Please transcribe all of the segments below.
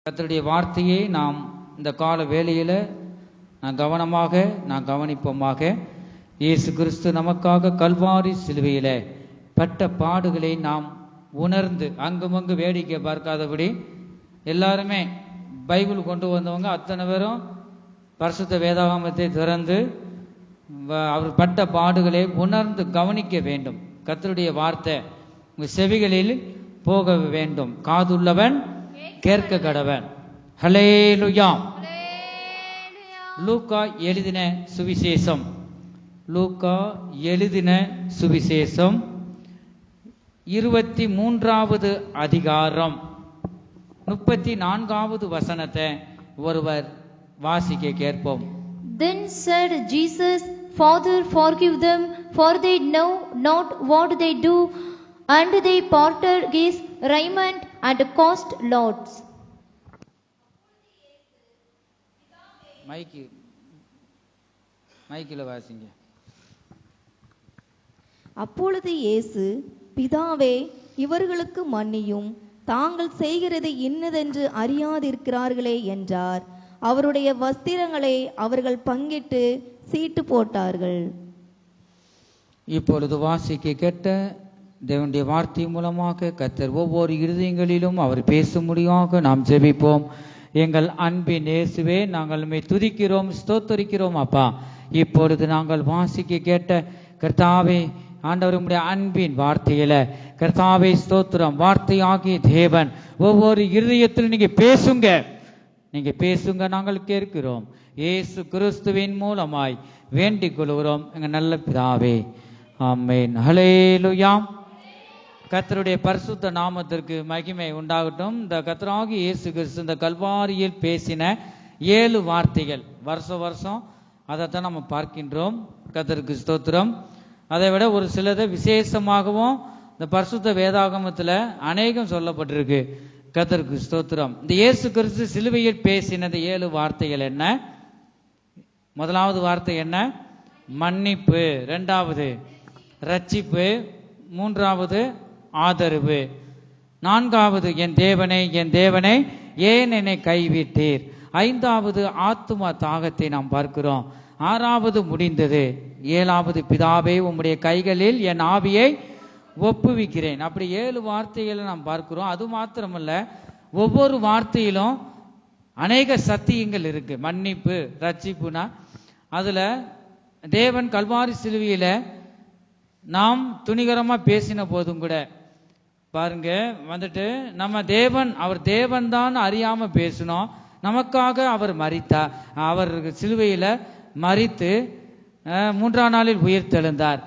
கர்த்தருடைய வார்த்தையை நாம் இந்த கால வேளையில் நாம் கவனிப்போமாக. இயேசு கிறிஸ்து நமக்காக கல்வாரி சிலுவையில் பட்ட பாடுகளை நாம் உணர்ந்து அங்குமங்கு வேடிக்கை பார்க்காதபடி எல்லாருமே பைபிள் கொண்டு வந்தவங்க அத்தனை பேரும் பரிசுத்த வேதாகமத்தை திறந்து அவர் பட்ட பாடுகளை உணர்ந்து கவனிக்க வேண்டும். கர்த்தருடைய வார்த்தை உங்கள் செவிகளில் போக வேண்டும். காதுள்ளவன் கேட்க கடவன். ஹல்லேலூயா. லூக்கா எழுதின சுவிசேஷம் 23வது அதிகாரம் 34வது வசனத்தை ஒருவர் வாசிக்க கேட்போம். Then said Jesus, Father, forgive them, for they know not what they do. And they parted his raiment and cast lots. மைக்கில் வாசிங்க. அப்பொழுது இயேசு, பிதாவே, இவர்களுக்கு மன்னியும், தாங்கள் செய்கிறது இன்னதென்று அறியாதிருக்கிறார்களே என்றார். அவருடைய வஸ்திரங்களை அவர்கள் பங்கிட்டு சீட்டு போட்டார்கள். இப்பொழுது வாசிக்க கேட்ட தேவனுடைய வார்த்தை மூலமாக கர்த்தர் ஒவ்வொரு இருதயங்களிலும் அவர் பேசும்படியாக நாம் ஜெபிப்போம். எங்கள் அன்பின் இயேசுவே, நாங்கள் உம்மை துதிக்கிறோம், ஸ்தோத்தரிக்கிறோம் அப்பா. இப்பொழுது நாங்கள் வாசிக்க கேட்ட கர்த்தாவே, ஆண்டவர் உம்முடைய அன்பின் வார்த்தையில கர்த்தாவே ஸ்தோத்திரம். வார்த்தையாகிய தேவன் ஒவ்வொரு இருதயத்தில் நீங்க பேசுங்க, நாங்கள் கேட்கிறோம். இயேசு கிறிஸ்துவின் மூலமாய் வேண்டிக் கொள்கிறோம் எங்க நல்ல பிதாவே, ஆமென். ஹல்லேலூயா. கர்த்தருடைய பரிசுத்த நாமத்திற்கு மகிமை உண்டாகட்டும். இந்த கர்த்தராகிய இயேசு கிறிஸ்து இந்த கல்வாரியில் பேசின 7 வார்த்தைகள் வருஷம் அதைத்தான் நம்ம பார்க்கின்றோம். கர்த்தருக்கு ஸ்தோத்திரம். அதை விட ஒரு சிலதை விசேஷமாகவும் இந்த பரிசுத்த வேதாகமத்தில் அநேகம் சொல்லப்பட்டிருக்கு. கர்த்தருக்கு ஸ்தோத்திரம். இந்த இயேசு கிறிஸ்து சிலுவையில் பேசினது 7 வார்த்தைகள் என்ன? முதலாவது வார்த்தை என்ன? மன்னிப்பு. 2வது ரட்சிப்பு. 3வது ஆதரவு. 4வது என் தேவனை ஏன் என்னை கைவிட்டீர். 5வது ஆத்தும தாகத்தை நாம் பார்க்கிறோம். 6வது முடிந்தது. 7வது பிதாவே, உம்முடைய கைகளில் என் ஆவியை ஒப்புவிக்கிறேன். அப்படி 7 வார்த்தைகளை நாம் பார்க்கிறோம். அது மாத்திரமல்ல, ஒவ்வொரு வார்த்தையிலும் அநேக சத்தியங்கள் இருக்கு. மன்னிப்பு, ரட்சிப்புனா அதுல தேவன் கல்வாரி சிலுவையில நாம் துணிகரமா பேசின போதும் கூட பாருங்க வந்துட்டு நம்ம அவர் தேவன் தான் அறியாம பேசணும். நமக்காக அவர் மரித்தார். அவர் சிலுவையில மரித்து 3ஆம் நாளில் உயிர்த்தெழுந்தார்.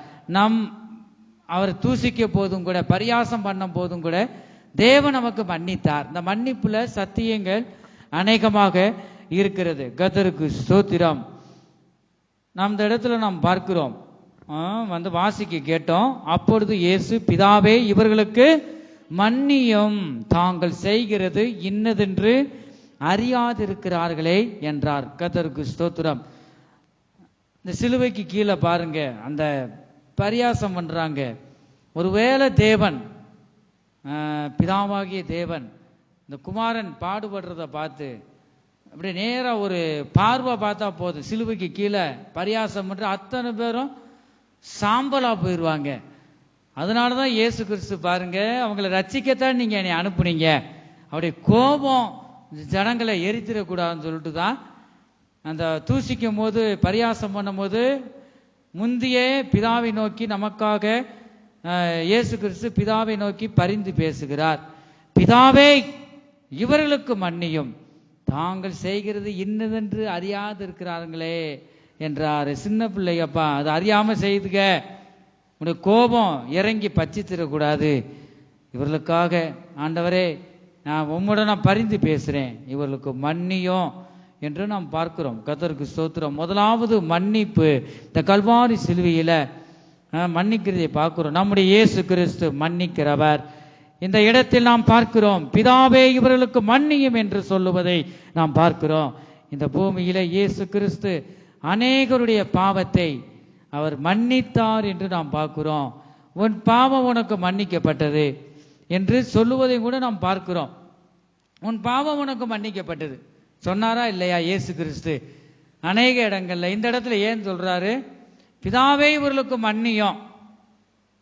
அவர் தூசிக்க போதும் கூட, பரியாசம் பண்ண போதும் கூட தேவன் நமக்கு மன்னித்தார். இந்த மன்னிப்புல சத்தியங்கள் அநேகமாக இருக்கிறது. கர்த்தருக்கு ஸ்தோத்திரம். நாம் இந்த இடத்துல நாம் பார்க்கிறோம், வாசிக்க கேட்டோம். அப்பொழுது இயேசு, பிதாவே, இவர்களுக்கு மன்னியும், தாங்கள் செய்கிறது இன்னதென்று அறியாதிருக்கிறார்களே என்றார். கர்த்தருக்கு ஸ்தோத்திரம். இந்த சிலுவைக்கு கீழே பாருங்க, அந்த பரியாசம் பண்றாங்க. ஒருவேளை தேவன், பிதாவாகிய தேவன் இந்த குமாரன் பாடுபடுறத பார்த்து அப்படியே நேரா ஒரு பார்வை பார்த்தா போதும், சிலுவைக்கு கீழே பரியாசம் பண்ற அத்தனை பேரும் சாம்பலா போயிடுவாங்க. அதனாலதான் இயேசு கிறிஸ்து பாருங்க, அவங்களை ரட்சிக்கத்தான் நீங்க என்னை அனுப்புனீங்க, அவருடைய கோபம் ஜனங்களை எரித்திடக்கூடாதுன்னு சொல்லிட்டு தான் அந்த தூசிக்கும் போது, பரியாசம் பண்ணும் போது முந்தியே பிதாவை நோக்கி நமக்காக இயேசு கிறிஸ்து பிதாவை நோக்கி பரிந்து பேசுகிறார். பிதாவே, இவர்களுக்கு மன்னியும், தாங்கள் செய்கிறது இன்னதென்று அறியாது இருக்கிறார்களே என்றார். சின்ன பிள்ளையப்பா, அது அறியாம செய்துக, உடைய கோபம் இறங்கி பச்சித்திடக்கூடாது. இவர்களுக்காக ஆண்டவரே, நான் உம்முடன் பரிந்து பேசுறேன், இவர்களுக்கு மன்னியும் என்று நாம் பார்க்கிறோம். கர்த்தருக்கு ஸ்தோத்திரம். முதலாவது மன்னிப்பு. இந்த கல்வாரி சிலுவையில மன்னிக்கிறதை பார்க்கிறோம். நம்முடைய இயேசு கிறிஸ்து மன்னிக்கிறவர். இந்த இடத்தில் நாம் பார்க்கிறோம், பிதாவே, இவர்களுக்கு மன்னியும் என்று சொல்லுவதை நாம் பார்க்கிறோம். இந்த பூமியில இயேசு கிறிஸ்து அநேகருடைய பாவத்தை அவர் மன்னித்தார் என்று நாம் பார்க்கிறோம். உன் பாவம் உனக்கு மன்னிக்கப்பட்டது என்று சொல்லுவதை கூட நாம் பார்க்கிறோம். உன் பாவம் உனக்கு மன்னிக்கப்பட்டது சொன்னாரா இல்லையா இயேசு கிறிஸ்து? அநேக இடங்கள்ல. இந்த இடத்துல ஏன் சொல்றாரு? பிதாவே இவர்களுக்கு மன்னியும்.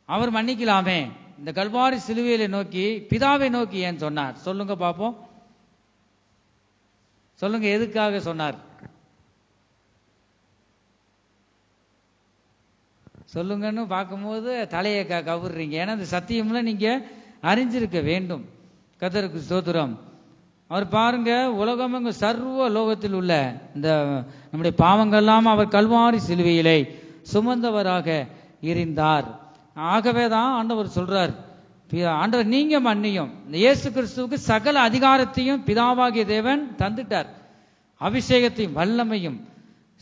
அவர் மன்னிக்கலாமே. இந்த கல்வாரி சிலுவையில நோக்கி பிதாவை நோக்கி ஏன் சொன்னார்? சொல்லுங்க பாப்போம். சொல்லுங்க, எதுக்காக சொன்னார்? சொல்லுங்கன்னு பார்க்கும்போது தலையை கவுறீங்க. ஏன்னா இந்த சத்தியம்ல நீங்க அறிஞ்சிருக்க வேண்டும். கர்த்தருக்கு ஸ்தோத்திரம். அவர் பாருங்க, உலகம் சர்வ லோகத்தில் உள்ள இந்த நம்முடைய பாவங்கள்லாம் அவர் கல்வாரி சிலுவையிலே சுமந்தவராக இருந்தார். ஆகவேதான் ஆண்டவர் சொல்றார், ஆண்டவர் நீங்க மன்னியும். இயேசு கிறிஸ்துவுக்கு சகல அதிகாரத்தையும் பிதாவாகிய தேவன் தந்துட்டார். அபிஷேகத்தையும் வல்லமையும்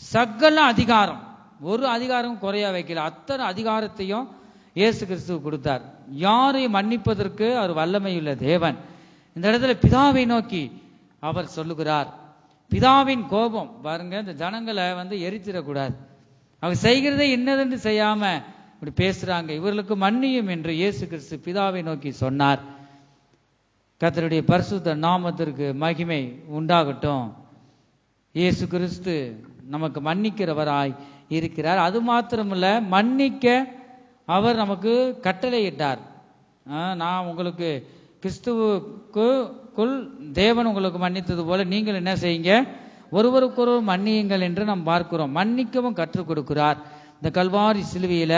சகல அதிகாரம், ஒரு அதிகாரம் குறையா வைக்கல. அத்தனை அதிகாரத்தையும் இயேசு கிறிஸ்துவுக்கு கொடுத்தார். யாரையும் மன்னிப்பதற்கு அவர் வல்லமையுள்ள தேவன். இந்த இடத்துல பிதாவை நோக்கி அவர் சொல்லுகிறார். பிதாவின் கோபம் பாருங்க, இந்த ஜனங்களை எரிச்சிடக்கூடாது. அவர் செய்கிறதை என்னதென்று செய்யாம இப்படி பேசுறாங்க. இவர்களுக்கு மன்னியும் என்று இயேசு கிறிஸ்து பிதாவை நோக்கி சொன்னார். கர்த்தருடைய பரிசுத்த நாமத்திற்கு மகிமை உண்டாகட்டும். இயேசு கிறிஸ்து நமக்கு மன்னிக்கிறவராய் இருக்கிறார். அது மாத்திரமல்ல, மன்னிக்க அவர் நமக்கு கட்டளையிட்டார். நான் உங்களுக்கு கிறிஸ்துவுக்குள் தேவன் உங்களுக்கு மன்னித்தது போல நீங்கள் என்ன செய்யுங்க, ஒருவருக்கொருவர் மன்னியுங்கள் என்று நாம் பார்க்கிறோம். மன்னிக்கவும் கற்றுக் கொடுக்கிறார். இந்த கல்வாரி சிலுவையில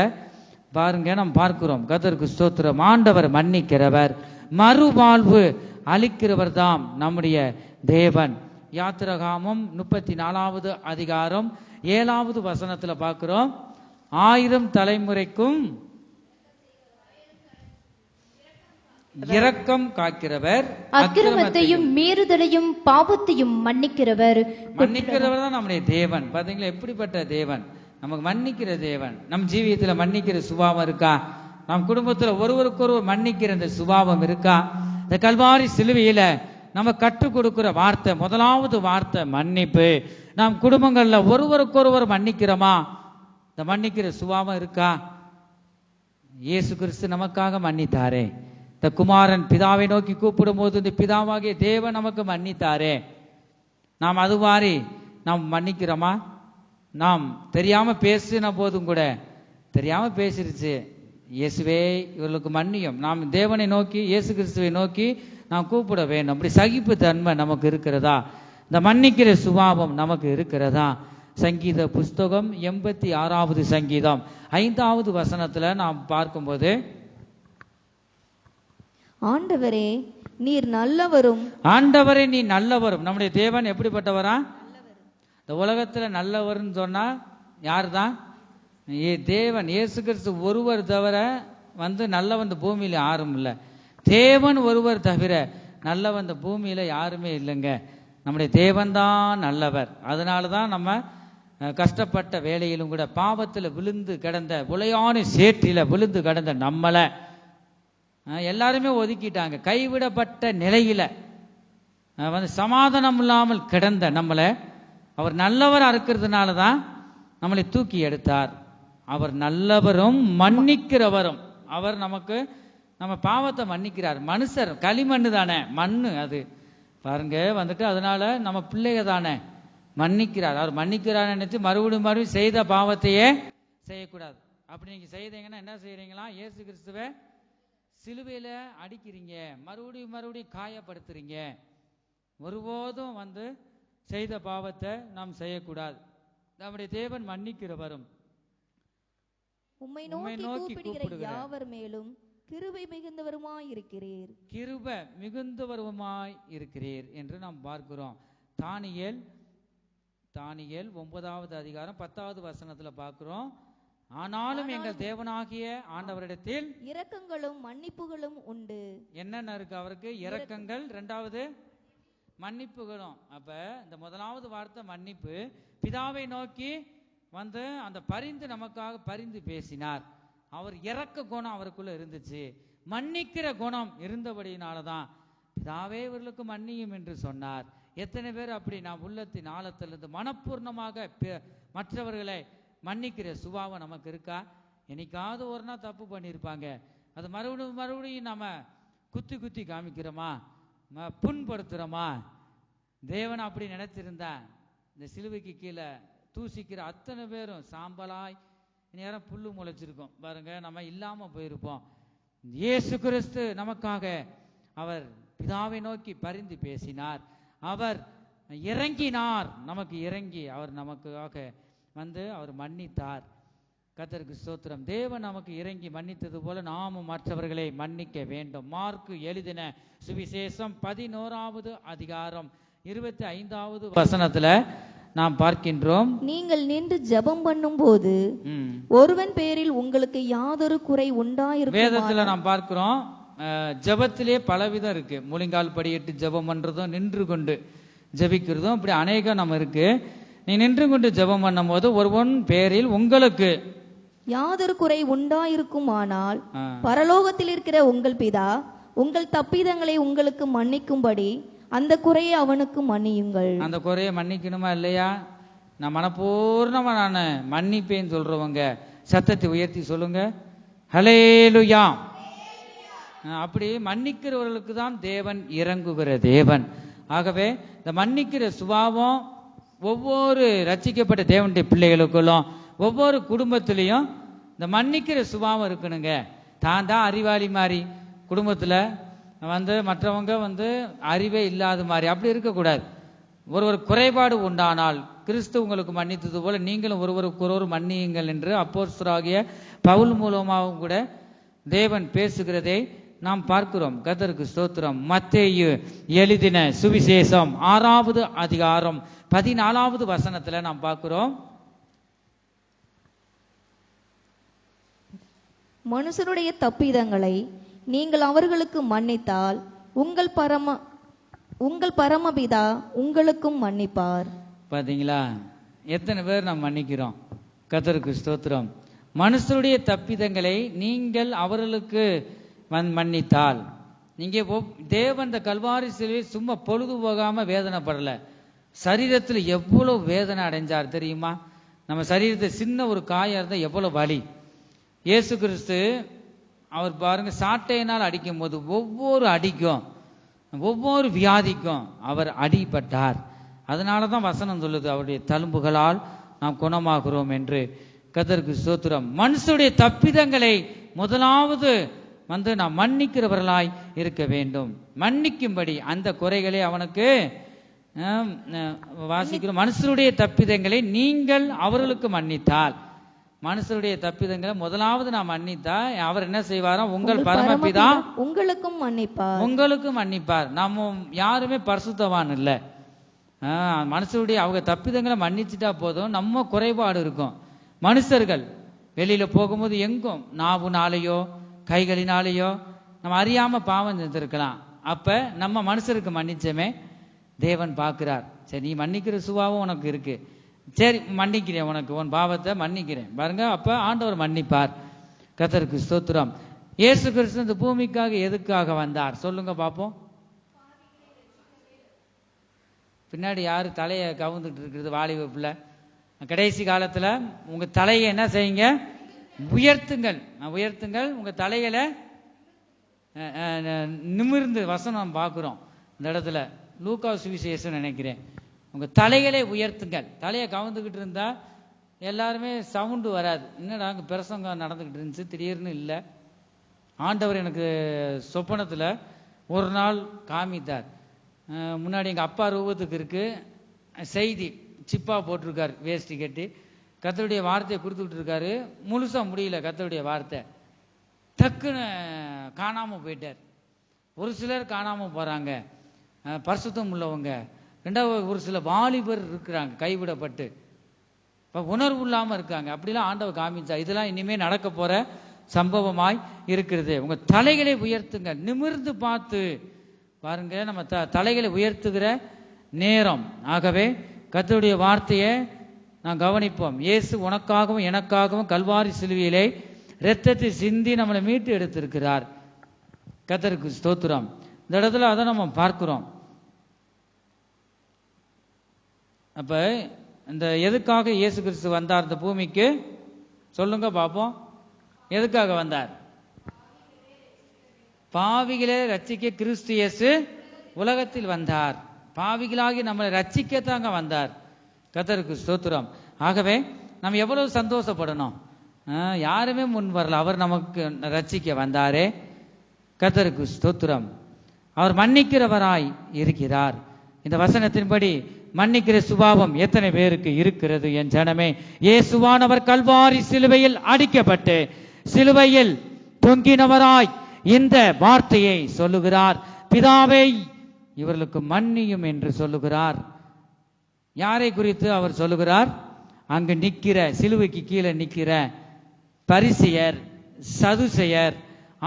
பாருங்க நாம் பார்க்கிறோம். கர்த்தருக்கு ஸ்தோத்திரம். ஆண்டவர் மன்னிக்கிறவர், மறுவாழ்வு அளிக்கிறவர் தாம் நம்முடைய தேவன். யாத்திராகமம் 34வது அதிகாரம் 7வது வசனத்துல பார்க்கிறோம். 1000 தலைமுறைக்கும் இரக்கம் காக்கிறவர், அக்கிரமத்தையும் மீறுதலையும் பாவத்தையும் மன்னிக்கிறவர். மன்னிக்கிறவர் தான் நம்முடைய தேவன். பாத்தீங்களா எப்படிப்பட்ட தேவன்? நமக்கு மன்னிக்கிற தேவன். நம் ஜீவியத்துல மன்னிக்கிற சுபாவம் இருக்கா? நம் குடும்பத்துல ஒருவருக்கொருவர் மன்னிக்கிற இந்த சுபாவம் இருக்கா? இந்த கல்வாரி சிலுவையில நம்ம கற்றுக் கொடுக்கிற வார்த்தை, முதலாவது வார்த்தை மன்னிப்பு. நாம் குடும்பங்கள்ல ஒருவருக்கொருவர் மன்னிக்கிறோமா? இந்த மன்னிக்கிற சுபாவம் இருக்கா? இயேசு கிறிஸ்து நமக்காக மன்னித்தாரே. இந்த குமாரன் பிதாவை நோக்கி கூப்பிடும் போது இந்த பிதாவாகிய தேவன் நமக்கு மன்னித்தாரே. நாம் அது மாதிரி நாம் மன்னிக்கிறோமா? நாம் தெரியாம பேசின போதும் கூட, தெரியாம பேசிருச்சு, இயேசுவே இவர்களுக்கு மன்னியும். நாம் தேவனை நோக்கி இயேசு கிறிஸ்துவை நோக்கி நாம் கூப்பிட வேண்டும். அப்படி சகிப்பு தன்மை நமக்கு இருக்கிறதா? இந்த மன்னிக்கிற சுபாவம் நமக்கு இருக்கிறதா? சங்கீத புஸ்தகம் 86வது சங்கீதம் 5வது வசனத்துல நாம் பார்க்கும்போது, ஆண்டவரே நீர் நல்லவரும். ஆண்டவரே நீ நல்லவரும். நம்முடைய தேவன் எப்படிப்பட்டவரா? இந்த உலகத்துல நல்லவர்னு சொன்னா யாரு தான்? தேவன். இயேசு கிறிஸ்து ஒருவர் தவிர நல்லவன் இந்த பூமியில யாரும் இல்லை. தேவன் ஒருவர் தவிர நல்லவன் இந்த பூமியில யாருமே இல்லைங்க. நம்முடைய தேவன் தான் நல்லவர். அதனாலதான் நம்ம கஷ்டப்பட்ட வேலையிலும் கூட பாவத்துல விழுந்து கிடந்த, உளையான சேற்றில விழுந்து கிடந்த நம்மளை எல்லாருமே ஒதுக்கிட்டாங்க. கைவிடப்பட்ட நிலையில சமாதானம் இல்லாமல் கிடந்த நம்மளை அவர் நல்லவரா இருக்கிறதுனால தான் நம்மளை தூக்கி எடுத்தார். அவர் நல்லவரும் மன்னிக்கிறவரும். அவர் நமக்கு நம்ம பாவத்தை மன்னிக்கிறார். மனுஷர் களிமண்ணு தானே, மண்ணு அது பாருங்க அதனால நம்ம பிள்ளைக தானே, மன்னிக்கிறார். அவர் மன்னிக்கிறார் நினைச்சு மறுபடியும் செய்த பாவத்தையே செய்யக்கூடாது. அப்படி நீங்க செய்தீங்கன்னா என்ன செய்யறீங்களா? இயேசு கிறிஸ்துவை சிலுவையில அடிக்கிறீங்க, மறுபடியும் காயப்படுத்துறீங்க. ஒருபோதும் செய்த பாவத்தை நாம் செய்யக்கூடாது. நம்முடைய தேவன் மன்னிக்கிறவரும் உம்மை நோக்கி கூப்பிடுகிற யாவர் மேலும் கிருபை மிகுந்தவருமாய் இருக்கிறீர், கிருபை மிகுந்தவருமாய் இருக்கிறீர் என்று நாம் பார்க்கிறோம். தானியேல் 9வது அதிகாரம் 10வது வசனத்துல பார்க்கிறோம். ஆனாலும் எங்கள் தேவனாகிய ஆண்டவரிடத்தில் இரக்கங்களும் மன்னிப்புகளும் உண்டு. என்னென்ன இருக்கு அவருக்கு? இரக்கங்கள், 2வது மன்னிப்புகளும். அப்ப இந்த முதலாவது வார்த்தை மன்னிப்பு. பிதாவை நோக்கி அந்த பரிந்து நமக்காக பரிந்து பேசினார். அவர் இரக்க குணம் அவருக்குள்ள இருந்துச்சு, மன்னிக்கிற குணம் இருந்தபடியினாலதான் பிதாவே இவர்களுக்கு மன்னியும் என்று சொன்னார். எத்தனை பேர் அப்படி நாம் உள்ளத்தின் ஆழத்திலிருந்து மனப்பூர்ணமாக மற்றவர்களை மன்னிக்கிற சுபாவம் நமக்கு இருக்கா? என்னைக்காவது ஒரு நாள் தப்பு பண்ணியிருப்பாங்க, அது மறுபடியும் நம்ம குத்தி காமிக்கிறோமா? புண்படுத்துறோமா? தேவன் அப்படி நினைச்சிருந்தா இந்த சிலுவைக்கு கீழே தூசிக்கிற அத்தனை பேரும் சாம்பலாய் நேரம் புல்லு முளைச்சிருக்கும் பாருங்க, நம்ம இல்லாம போயிருப்போம். இயேசு கிறிஸ்து நமக்காக அவர் பிதாவை நோக்கி பரிந்து பேசினார், அவர் இறங்கினார், நமக்கு இறங்கி அவர் நமக்காக வந்து அவர் மன்னித்தார். கர்த்தருக்கு ஸ்தோத்திரம். தேவன் நமக்கு இறங்கி மன்னித்தது போல நாமும் மற்றவர்களை மன்னிக்க வேண்டும். மார்க்கு எழுதின சுவிசேஷம் 11வது அதிகாரம் 25வது வசனத்துல நாம் பார்க்கின்றோம், நீங்கள் நின்று ஜெபம் பண்ணும் போது ஒருவன் பேரில் உங்களுக்கு யாதொரு குறை உண்டாயிருக்கும். வேதத்துல நாம் பார்க்கிறோம், ஜெபத்திலே பலவிதம் இருக்கு. முழங்கால் படியிட்டு ஜெபம் பண்றதும், நின்று கொண்டு ஜெபிக்கிறதும், இப்படி அநேகம் நம்ம இருக்கு. நீ நின்று கொண்டு ஜெபம் பண்ணும் போது ஒருவன் பேரில் உங்களுக்கு யாதொரு குறை உண்டாயிருக்குமானால் பரலோகத்தில் இருக்கிற உங்கள் பிதா உங்கள் தப்பிதங்களை உங்களுக்கு மன்னிக்கும்படி அந்த குறையை அவனுக்கு மன்னியுங்கள். அந்த குறையை மன்னிக்கணுமா இல்லையா? நான் மனப்பூர்ணமா நான் மன்னிப்பேன்னு சொல்றவங்க சத்தத்தை உயர்த்தி சொல்லுங்க, ஹல்லேலூயா. அப்படி மன்னிக்கிறவர்களுக்கு தான் தேவன் இறங்குகிற தேவன். ஆகவே இந்த மன்னிக்கிற சுபாவம் ஒவ்வொரு ரட்சிக்கப்பட்ட தேவனுடைய பிள்ளைகளுக்குள்ளும் ஒவ்வொரு குடும்பத்திலையும் இந்த மன்னிக்கிற சுபாவம் இருக்கணுங்க. தான் அறிவாளி மாதிரி குடும்பத்துல வந்து மற்றவங்க வந்து அறிவே இல்லாத மாதிரி அப்படி இருக்கக்கூடாது. ஒரு குறைபாடு உண்டானால் கிறிஸ்து உங்களுக்கு மன்னித்தது போல நீங்களும் ஒருவருக்கொருவர் மன்னியுங்கள் என்று அப்போஸ்தலராகிய பவுல் மூலமாகவும் கூட தேவன் பேசுகிறதை நாம் பார்க்கிறோம். கர்த்தருக்கு ஸ்தோத்திரம். மத்தேயு எழுதின சுவிசேஷம் 6வது அதிகாரம் 14வது வசனத்துல நாம் பார்க்கிறோம், மனுஷனுடைய தப்பிதங்களை நீங்கள் அவர்களுக்கு மன்னித்தால் உங்கள் பரமபிதா உங்களுக்கும் மன்னிப்பார். பாத்தீங்களா எத்தனை பேர் நாம் மன்னிக்கிறோம்? கர்த்தருக்கு ஸ்தோத்திரம். மனுஷருடைய தப்பிதங்களை நீங்கள் அவர்களுக்கு மன்னித்தால், நீங்க தேவன் இந்த கல்வாரி சிலுவை சும்மா பொழுது போகாம வேதனைப்படல, சரீரத்தில் எவ்வளவு வேதனை அடைஞ்சார் தெரியுமா? நம்ம சரீரத்தை சின்ன ஒரு காயம் இருந்தா எவ்வளவு வலி. இயேசு கிறிஸ்து அவர் பாருங்க சாட்டையினால் அடிக்கும் போது ஒவ்வொரு அடிக்கும் ஒவ்வொரு வியாதிக்கும் அவர் அடிபட்டார். அதனாலதான் வசனம் சொல்லுது, அவருடைய தழும்புகளால் நாம் குணமாகிறோம் என்று. கர்த்தருக்கு ஸ்தோத்திரம். மனுஷனுடைய தப்பிதங்களை முதலாவது வந்து நாம் மன்னிக்கிறவர்களாய் இருக்க வேண்டும். மன்னிக்கும்படி அந்த குறைகளை அவனுக்கு வாசிக்கிறோம். மனுஷருடைய தப்பிதங்களை நீங்கள் அவர்களுக்கு மன்னித்தால், மனுஷருடைய தப்பிதங்களை முதலாவது நாம் மன்னித்தா அவர் என்ன செய்வாராம்? உங்கள் பரமபிதா உங்களுக்கும் மன்னிப்பார். உங்களுக்கும் மன்னிப்பார். நம்ம யாருமே பரிசுத்தவான் இல்லை. மனுஷருடைய அவங்க தப்பிதங்களை மன்னிச்சுட்டா போதும். நம்ம குறைபாடு இருக்கும். மனுஷர்கள் வெளியில போகும்போது எங்கும் நாவுனாலேயோ கைகளினாலேயோ நம்ம அறியாம பாவம் செஞ்சிருக்கலாம். அப்ப நம்ம மனுஷருக்கு மன்னிச்சமே தேவன் பார்க்கிறார். சரி, நீ மன்னிக்கிற சுபாவம் உனக்கு இருக்கு, சரி மன்னிக்கிறேன், உனக்கு உன் பாவத்தை மன்னிக்கிறேன் பாருங்க. அப்ப ஆண்டவர் மன்னிப்பார். கர்த்தருக்கு ஸ்தோத்திரம். இயேசு கிறிஸ்து இந்த பூமிக்காக எதுக்காக வந்தார் சொல்லுங்க பாப்போம். பின்னாடி யாரு தலையை கவுந்துட்டு இருக்கிறது? வாலிப பிள்ளை. கடைசி காலத்துல உங்க தலையை என்ன செய்யுங்க? உயர்த்துங்கள், உயர்த்துங்கள். உங்க தலைகளை நிமிர்ந்து வசனம் பார்க்கிறோம் இந்த இடத்துல. லூக்கா சுவிசேஷம் நினைக்கிறேன். உங்க தலைகளை உயர்த்துங்கள். தலையை கவுந்துக்கிட்டு இருந்தா எல்லாருமே சவுண்டு வராது. என்னடா அங்கே பிரசங்கம் நடந்துக்கிட்டு இருந்துச்சு திடீர்னு இல்லை. ஆண்டவர் எனக்கு சொப்பனத்துல ஒரு நாள் காமித்தார். முன்னாடி எங்க அப்பா ரூபத்துக்கு இருக்கு செய்தி, சிப்பா போட்டிருக்காரு, வேஷ்டி கட்டி கர்த்தருடைய வார்த்தையை கொடுத்துக்கிட்டு இருக்காரு. முழுசா முடியல கர்த்தருடைய வார்த்தை. டக்குன்னு காணாம போயிட்டார். ஒரு சிலர் காணாம போறாங்க, பரிசுத்தம் உள்ளவங்க. ரெண்டாவது ஒரு சில வாலிபர் இருக்கிறாங்க கைவிடப்பட்டு உணர்வு இல்லாம இருக்காங்க. அப்படிலாம் ஆண்டவர் காமிச்சா. இதெல்லாம் இனிமே நடக்க போற சம்பவமாய் இருக்கிறது. உங்க தலைகளை உயர்த்துங்க. நிமிர்ந்து பார்த்து பாருங்க. நம்ம தலைகளை உயர்த்துகிற நேரம். ஆகவே கர்த்தருடைய வார்த்தையை நான் கவனிப்போம். இயேசு உனக்காகவும் எனக்காகவும் கல்வாரி சிலுவையிலே இரத்தத்தை சிந்தி நம்மளை மீட்டு எடுத்திருக்கிறார். கர்த்தருக்கு ஸ்தோத்திரம். இந்த இடத்துல அதை நம்ம பார்க்கிறோம். அப்ப இந்த எதுக்காக இயேசு கிறிஸ்து வந்தார் இந்த பூமிக்கு சொல்லுங்க பாப்போம். எதுக்காக வந்தார்? பாவிகளே ரட்சிக்க கிறிஸ்து இயேசு உலகத்தில் வந்தார். பாவிகளாகி நம்மளை ரட்சிக்கத்தாங்க வந்தார். கர்த்தருக்கு ஸ்தோத்திரம். ஆகவே நம்ம எவ்வளவு சந்தோஷப்படணும். யாருமே முன் வரல, அவர் நமக்கு ரட்சிக்க வந்தாரே. கர்த்தருக்கு ஸ்தோத்திரம். அவர் மன்னிக்கிறவராய் இருக்கிறார். இந்த வசனத்தின்படி மன்னிக்கிற சுபாவம் எத்தனை பேருக்கு இருக்கிறது என் ஜனமே? இயேசுவானவர் கல்வாரி சிலுவையில் அடிக்கப்பட்டு சிலுவையில் தொங்கினவராய் இந்த வார்த்தையை சொல்லுகிறார். பிதாவை இவர்களுக்கு மன்னியும் என்று சொல்லுகிறார். யாரை குறித்து அவர் சொல்லுகிறார்? அங்கு நிற்கிற, சிலுவைக்கு கீழே நிற்கிற பரிசேயர், சதுசேயர்,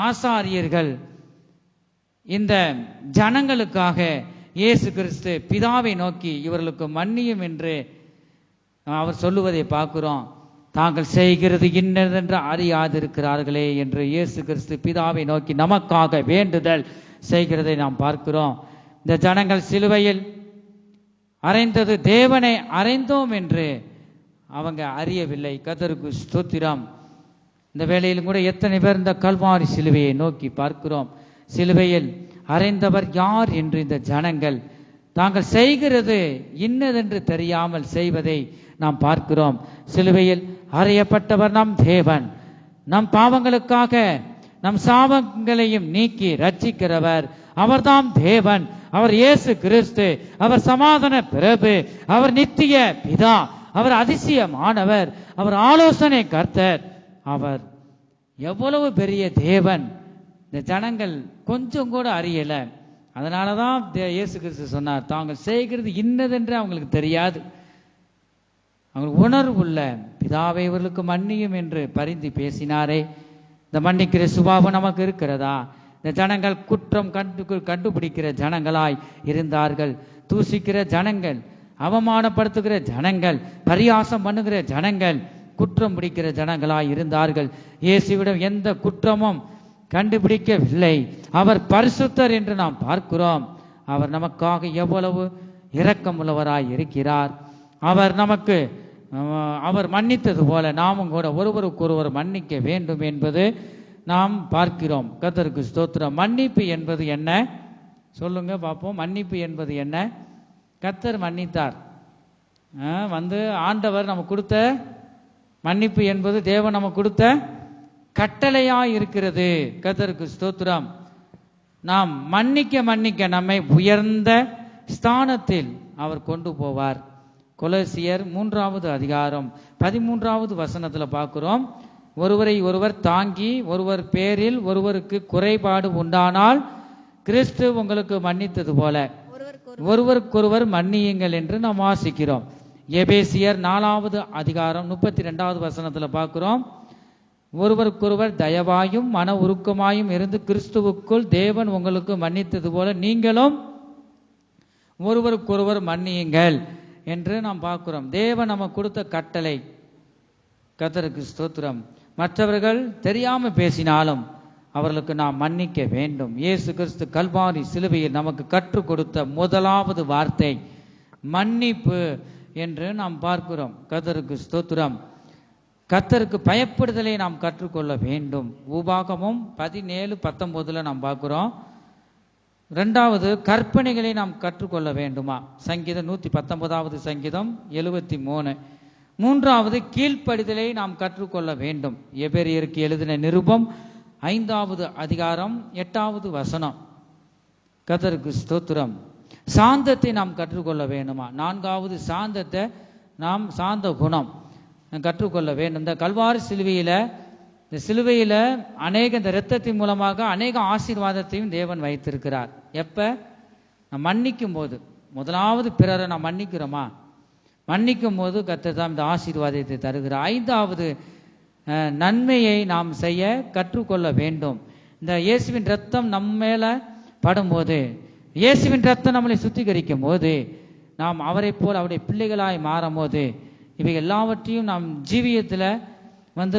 ஆசாரியர்கள், இந்த ஜனங்களுக்காக இயேசு கிறிஸ்து பிதாவை நோக்கி இவர்களுக்கு மன்னியும் என்று அவர் சொல்லுவதை பார்க்கிறோம். தாங்கள் செய்கிறது இன்னதென்று அறியாதிருக்கிறார்களே என்று இயேசு கிறிஸ்து பிதாவை நோக்கி நமக்காக வேண்டுதல் செய்கிறதை நாம் பார்க்கிறோம். இந்த ஜனங்கள் சிலுவையில் அறைந்தது தேவனை அறைந்தோம் என்று அவங்க அறியவில்லை. கர்த்தருக்கு ஸ்தோத்திரம். இந்த வேளையிலும் கூட எத்தனை பேர் இந்த கல்வாரி சிலுவையை நோக்கி பார்க்கிறோம். சிலுவையில் அறைந்தவர் யார் என்று இந்த ஜனங்கள் தாங்கள் செய்கிறது இன்னதென்று தெரியாமல் செய்வதை நாம் பார்க்கிறோம். சிலுவையில் அறையப்பட்டவர் நம் தேவன், நம் பாவங்களுக்காக நம் சாபங்களையும் நீக்கி ரட்சிக்கிறவர். அவர்தாம் தேவன், அவர் இயேசு கிறிஸ்து, அவர் சமாதான பிரபு, அவர் நித்திய பிதா, அவர் அதிசயமானவர், அவர் ஆலோசனை கர்த்தர். அவர் எவ்வளவு பெரிய தேவன் இந்த ஜனங்கள் கொஞ்சம் கூட அறியல. அதனாலதான் இயேசு கிறிஸ்து சொன்னார், தாங்கள் செய்கிறது இன்னதென்று அவங்களுக்கு தெரியாது. அவங்களுக்கு உணர்வுள்ள பிதாவை இவர்களுக்கு மன்னியும் என்று பரிந்து பேசினாரே. இந்த மன்னிக்கிற சுபாவம் நமக்கு இருக்கிறதா? இந்த ஜனங்கள் குற்றம் கண்டுபிடிக்கிற ஜனங்களாய் இருந்தார்கள். தூசிக்கிற ஜனங்கள், அவமானப்படுத்துகிற ஜனங்கள், பரியாசம் பண்ணுகிற ஜனங்கள், குற்றம் பிடிக்கிற ஜனங்களாய் இருந்தார்கள். இயேசுவிடம் எந்த குற்றமும் கண்டுபிடிக்கவில்லை. அவர் பரிசுத்தர் என்று நாம் பார்க்கிறோம். அவர் நமக்காக எவ்வளவு இரக்கமுள்ளவராய் இருக்கிறார். அவர் மன்னித்தது போல நாமும் கூட ஒருவருக்கொருவர் மன்னிக்க வேண்டும் என்பது நாம் பார்க்கிறோம். கர்த்தருக்கு ஸ்தோத்திரம். மன்னிப்பு என்பது என்ன? சொல்லுங்க பார்ப்போம். மன்னிப்பு என்பது என்ன? கர்த்தர் மன்னித்தார். ஆண்டவர் நமக்கு கொடுத்த மன்னிப்பு என்பது தேவன் நமக்கு கொடுத்த கட்டளையாய் இருக்கிறது. கர்த்தருக்கு ஸ்தோத்திரம். நாம் மன்னிக்க மன்னிக்க நம்மை உயர்ந்த ஸ்தானத்தில் அவர் கொண்டு போவார். கொலோசியர் 3வது அதிகாரம் 13வது வசனத்துல பார்க்கிறோம். ஒருவரை ஒருவர் தாங்கி ஒருவர் பேரில் ஒருவருக்கு குறைபாடு உண்டானால் கிறிஸ்து உங்களுக்கு மன்னித்தது போல ஒருவருக்கொருவர் மன்னியுங்கள் என்று நாம் வாசிக்கிறோம். எபேசியர் 4வது அதிகாரம் 32வது வசனத்துல பார்க்கிறோம். ஒருவருக்கொருவர் தயவாயும் மன உருக்கமாயும் இருந்து கிறிஸ்துவுக்குள் தேவன் உங்களுக்கு மன்னித்தது போல நீங்களும் ஒருவருக்கொருவர் மன்னியுங்கள் என்று நாம் பார்க்கிறோம். தேவன் நமக்கு கொடுத்த கட்டளை. கர்த்தருக்கு ஸ்தோத்திரம். மற்றவர்கள் தெரியாம பேசினாலும் அவர்களுக்கு நாம் மன்னிக்க வேண்டும். இயேசு கிறிஸ்து கல்வாரி சிலுவையில் நமக்கு கற்றுக் கொடுத்த முதலாவது வார்த்தை மன்னிப்பு என்று நாம் பார்க்கிறோம். கர்த்தருக்கு ஸ்தோத்திரம். கர்த்தருக்கு பயப்படுதலை நாம் கற்றுக்கொள்ள வேண்டும். உபாகமும் 17:19 நாம் பார்க்கிறோம். 2வது கற்பனைகளை நாம் கற்றுக்கொள்ள வேண்டுமா? சங்கீதம் 119வது சங்கீதம் 73. 3வது கீழ்ப்படிதலை நாம் கற்றுக்கொள்ள வேண்டும். எபிரேயருக்கு எழுதின நிருபம் 5வது அதிகாரம் 8வது வசனம். கர்த்தருக்கு ஸ்தோத்திரம். சாந்தத்தை நாம் கற்றுக்கொள்ள வேண்டுமா? 4வது சாந்தத்தை நாம் சாந்த குணம் கற்றுக்கொள்ள வேண்டும். இந்த கல்வாரி சிலுவையில அநேக இந்த இரத்தத்தின் மூலமாக அநேக ஆசீர்வாதத்தையும் தேவன் வைத்திருக்கிறார். எப்ப? நாம் மன்னிக்கும் போது. முதலாவது பிறரை நாம் மன்னிக்கிறோமா? மன்னிக்கும் போது கர்த்தர் தான் இந்த ஆசீர்வாதத்தை தருகிறார். 5வது நன்மையை நாம் செய்ய கற்றுக்கொள்ள வேண்டும். இந்த இயேசுவின் ரத்தம் நம்ம மேல படும்போது, இயேசுவின் ரத்தம் நம்மளை சுத்திகரிக்கும் போது, நாம் அவரை போல் அவருடைய பிள்ளைகளாய் மாறும் போது இவை எல்லாவற்றையும் நாம் ஜீவியத்தில்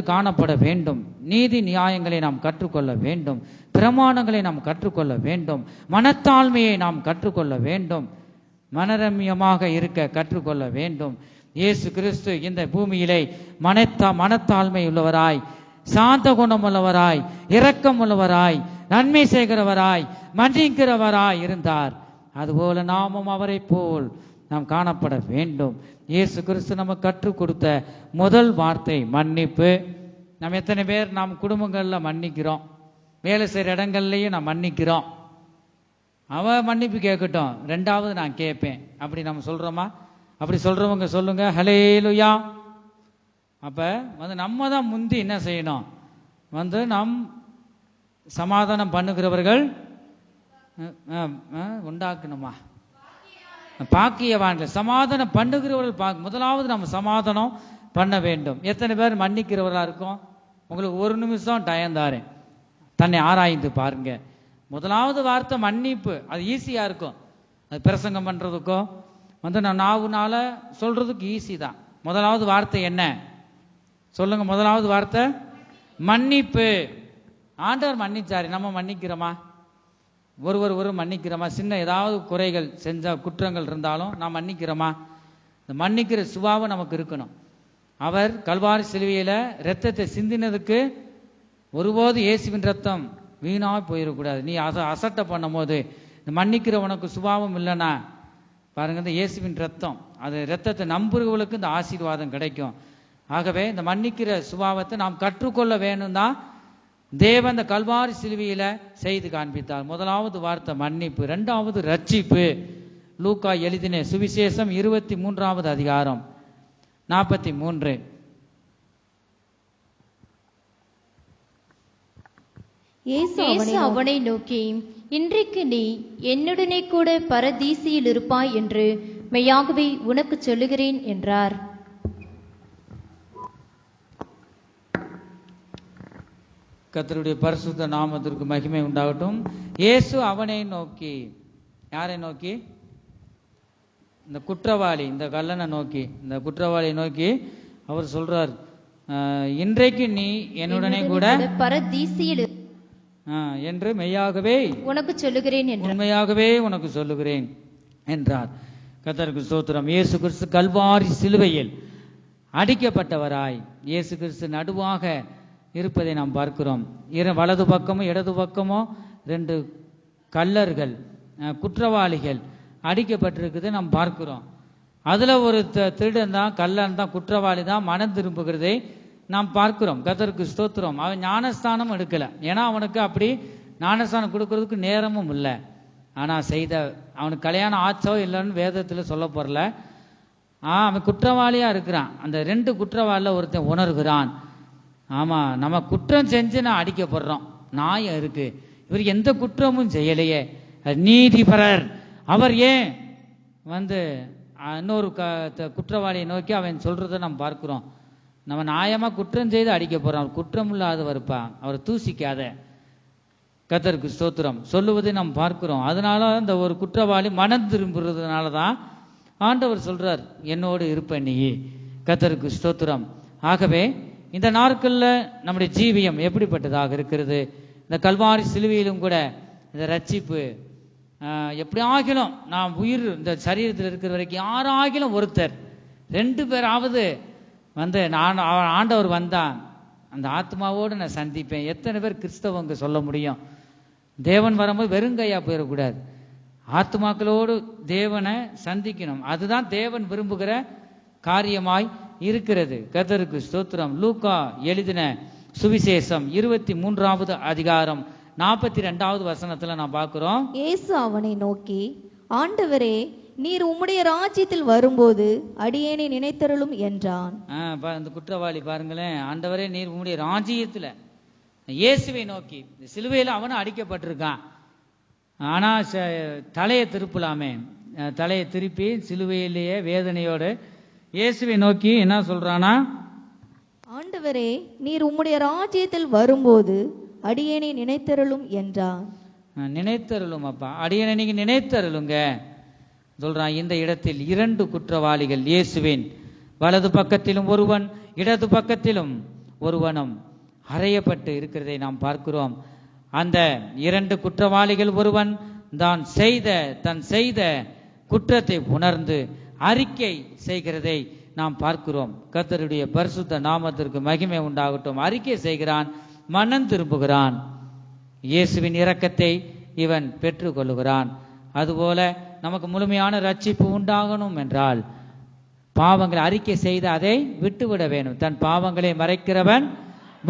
காணப்பட வேண்டும். நீதி நியாயங்களை நாம் கற்றுக்கொள்ள வேண்டும். பிரமாணங்களை நாம் கற்றுக்கொள்ள வேண்டும். மனத்தாழ்மையை நாம் கற்றுக்கொள்ள வேண்டும். மனரம்யமாக இருக்க கற்றுக்கொள்ள வேண்டும். இயேசு கிறிஸ்து இந்த பூமியிலே மனத்தாழ்மை உள்ளவராய், சாந்த குணம் உள்ளவராய், இரக்கம் உள்ளவராய், நன்மை செய்கிறவராய், மன்னிக்கிறவராய் இருந்தார். அதுபோல நாமும் அவரை போல் நாம் காணப்பட வேண்டும். இயேசு கிறிஸ்து நமக்கு கற்றுக் கொடுத்த முதல் வார்த்தை மன்னிப்பு. நம்ம எத்தனை பேர் நாம் குடும்பங்கள்ல மன்னிக்கிறோம், வேலை செய்கிற இடங்கள்லையும் நான் மன்னிக்கிறோம். அவன் மன்னிப்பு கேட்கட்டும், ரெண்டாவது நான் கேட்பேன், அப்படி நம்ம சொல்றோமா? அப்படி சொல்றவங்க சொல்லுங்க ஹல்லேலூயா. அப்ப நம்ம தான் முந்தி என்ன செய்யணும்? நாம் சமாதானம் பண்ணுகிறவர்கள் உண்டாக்கணுமா? பாக்கியவான்கள். சமாதானம் பண்ணுகிறவர்கள் முதலாவது நம்ம சமாதானம் பண்ண வேண்டும். எத்தனை பேர் மன்னிக்கிறவர்களா இருக்கும்? உங்களுக்கு ஒரு நிமிஷம் டைம் தாரேன், தன்னை ஆராய்ந்து பாருங்க. முதலாவது வார்த்தை மன்னிப்பு. அது ஈஸியா இருக்கும். அது பிரசங்கம் பண்றதுக்கோ நான் நாவுனால சொல்றதுக்கு ஈஸி தான். முதலாவது வார்த்தை என்ன சொல்லுங்க? முதலாவது வார்த்தை மன்னிப்பு. ஆண்டவர் மன்னிச்சாரு, நம்ம மன்னிக்கிறோமா? ஒரு மன்னிக்கிறோமா? சின்ன ஏதாவது குறைகள் செஞ்ச குற்றங்கள் இருந்தாலும் நாம் மன்னிக்கிறோமா? இந்த மன்னிக்கிற சுபாவம் நமக்கு இருக்கணும். அவர் கல்வாரி சிலுவையில ரத்தத்தை சிந்தினதுக்கு ஒருபோது இயேசுவின் ரத்தம் வீணா போயிடக்கூடாது. நீ அசட்டை பண்ணும் போது இந்த மன்னிக்கிற உனக்கு சுபாவம் இல்லைன்னா பாருங்க, இந்த இயேசுவின் ரத்தம், அது ரத்தத்தை நம்புறவர்களுக்கு இந்த ஆசீர்வாதம் கிடைக்கும். ஆகவே இந்த மன்னிக்கிற சுபாவத்தை நாம் கற்றுக்கொள்ள வேணும் தான் தேவன் இந்த கல்வாரி சிலுவையில செய்து காண்பித்தார். முதலாவது வார்த்தை மன்னிப்பு. இரண்டாவது ரட்சிப்பு. லூக்கா எழுதின சுவிசேஷம் 23வது அதிகாரம் 43. இயேசு அவனை நோக்கி, இன்றைக்கு நீ என்னுடனே கூட பரதீசியில் இருப்பாய் என்று மெய்யாகவே உனக்கு சொல்லுகிறேன் என்றார். கர்த்தருடைய பரிசுத்த நாமத்திற்கு மகிமை உண்டாகட்டும். இயேசு அவனை நோக்கி, யாரை நோக்கி? இந்த குற்றவாளி, இந்த கள்ளனை நோக்கி, இந்த குற்றவாளியை நோக்கி அவர் சொல்றார், இன்றைக்கு நீ என்னுடனே கூட பரதீசியில் என்று மெய்யாகவே உனக்கு சொல்லுகிறேன், உண்மையாகவே உனக்கு சொல்லுகிறேன் என்றார். கர்த்தருக்கு ஸ்தோத்திரம். இயேசு கிறிஸ்து கல்வாரி சிலுவையில் அடிக்கப்பட்டவராய் இயேசு கிறிஸ்து நடுவாக இருப்பதை நாம் பார்க்கிறோம். வலது பக்கமும் இடது பக்கமும் 2 கள்ளர்கள், குற்றவாளிகள் அடிக்கப்பட்டிருக்குது நாம் பார்க்கிறோம். அதுல ஒரு திருடன் தான், கள்ளன் தான், குற்றவாளி தான் மனம் திரும்புகிறதை நாம் பார்க்கிறோம். கர்த்தருக்கு ஸ்தோத்திரம். அவன் ஞானஸ்தானம் எடுக்கல, ஏன்னா அவனுக்கு அப்படி ஞானஸ்தானம் கொடுக்கறதுக்கு நேரமும் இல்லை. ஆனா அவனுக்கு கல்யாணம் ஆச்சோ இல்லைன்னு வேதத்துல சொல்ல போறல. அவன் குற்றவாளியா இருக்கிறான். அந்த 2 குற்றவாளில ஒருத்தன் உணர்கிறான், ஆமா நம்ம குற்றம் செஞ்சு நான் அடிக்கப்படுறோம், நியாயம் இருக்கு, இவர் எந்த குற்றமும் செய்யலையே. நீதிபரர் அவர் ஏன் இன்னொரு குற்றவாளியை நோக்கி அவன் சொல்றதை நாம் பார்க்கிறோம், நம்ம நியாயமா குற்றம் செய்து அடிக்க போறோம், குற்றம் இல்லாதவர்ப்பா, அவரை தூசிக்காத. கர்த்தருக்கு ஸ்தோத்திரம் சொல்லுவதை நாம் பார்க்கிறோம். அதனால அந்த ஒரு குற்றவாளி மனம் திரும்புறதுனால தான் ஆண்டவர் சொல்றார், என்னோடு இருப்ப நீ. கர்த்தருக்கு ஸ்தோத்திரம். ஆகவே இந்த நாட்கள்ல நம்முடைய ஜீவியம் எப்படிப்பட்டதாக இருக்கிறது? இந்த கல்வாரி சிலுவையிலும் கூட இந்த ரட்சிப்பு எப்படி ஆகிலும் நாம் உயிர் இந்த சரீரத்தில் இருக்கிற வரைக்கும் யாராகிலும் ஒருத்தர் 2 பேராவது நான் ஆண்டவர் வந்தான் அந்த ஆத்மாவோடு நான் சந்திப்பேன். எத்தனை பேர் கிறிஸ்தவங்க சொல்ல முடியும்? தேவன் வரும்போது வெறுங்கையா போயிடக்கூடாது, ஆத்மாக்களோடு தேவனை சந்திக்கணும். அதுதான் தேவன் விரும்புகிற காரியமாய் இருக்கிறது. கர்த்தருக்கு ஸ்தோத்திரம். லூக்கா எழுதின சுவிசேஷம் 23வது அதிகாரம் 42வது வசனத்துல நான் பார்க்கிறோம். இயேசு அவனை நோக்கி, ஆண்டவரே, நீர் உம்முடைய ராஜ்யத்தில் வரும்போது அடியேனை நினைத்தருளும் என்றான். இந்த குற்றவாளி பாருங்களேன், ஆண்டவரே நீர் உம்முடைய ராஜ்யத்துல, இயேசுவை நோக்கி. சிலுவையில அவனும் அடிக்கப்பட்டிருக்கான், ஆனா தலையை திருப்பலாமே, தலையை திருப்பி சிலுவையிலேயே வேதனையோடு இயேசுவை நோக்கி என்ன சொல்றானா? ஆண்டவரே, நீர் உம்முடைய ராஜ்யத்தில் வரும்போது அடியேனை நினைத்தருளும் என்றான். நினைத்தருளும் அப்பா, அடியேனை நீங்க நினைத்தருளுங்க சொல்றான். இந்த இடத்தில் 2 குற்றவாளிகள் இயேசுவின் வலது பக்கத்திலும் ஒருவன், இடது பக்கத்திலும் ஒருவனும் அறையப்பட்டு இருக்கிறதை நாம் பார்க்கிறோம். அந்த 2 குற்றவாளிகள், ஒருவன் தன் செய்த குற்றத்தை உணர்ந்து அறிக்கை செய்கிறதை நாம் பார்க்கிறோம். கர்த்தருடைய பரிசுத்த நாமத்திற்கு மகிமை உண்டாகட்டும். அறிக்கை செய்கிறான், மனம் திரும்புகிறான், இயேசுவின் இரக்கத்தை இவன் பெற்றுக் கொள்ளுகிறான். அதுபோல நமக்கு முழுமையான ரட்சிப்பு உண்டாகணும் என்றால் பாவங்களை அறிக்கை செய்து அதை விட்டுவிட வேண்டும். தன் பாவங்களை மறைக்கிறவன்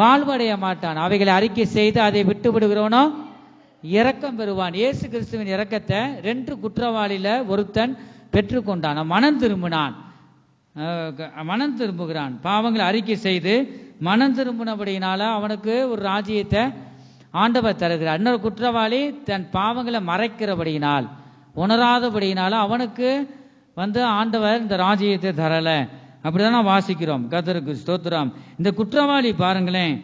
வாழ்வடைய மாட்டான். அவைகளை அறிக்கை செய்து அதை விட்டு விடுகிறவனோ இரக்கம் பெறுவான். இயேசு கிறிஸ்துவின் இரக்கத்தை 2 குற்றவாளியில ஒருத்தன் பெற்றுக்கொண்டான். மனம் திரும்புகிறான். பாவங்களை அறிக்கை செய்து மனம் திரும்பினபடியினால அவனுக்கு ஒரு ராஜ்யத்தை ஆண்டவர் தருகிறார். இன்னொரு குற்றவாளி தன் பாவங்களை மறைக்கிறபடியினால், உணராதபடியினால அவனுக்கு ஆண்டவர் இந்த ராஜ்யத்தை தரல. அப்படிதான் வாசிக்கிறோம். கர்த்தருக்கு ஸ்தோத்திரம். இந்த குற்றவாளி பாருங்களேன்,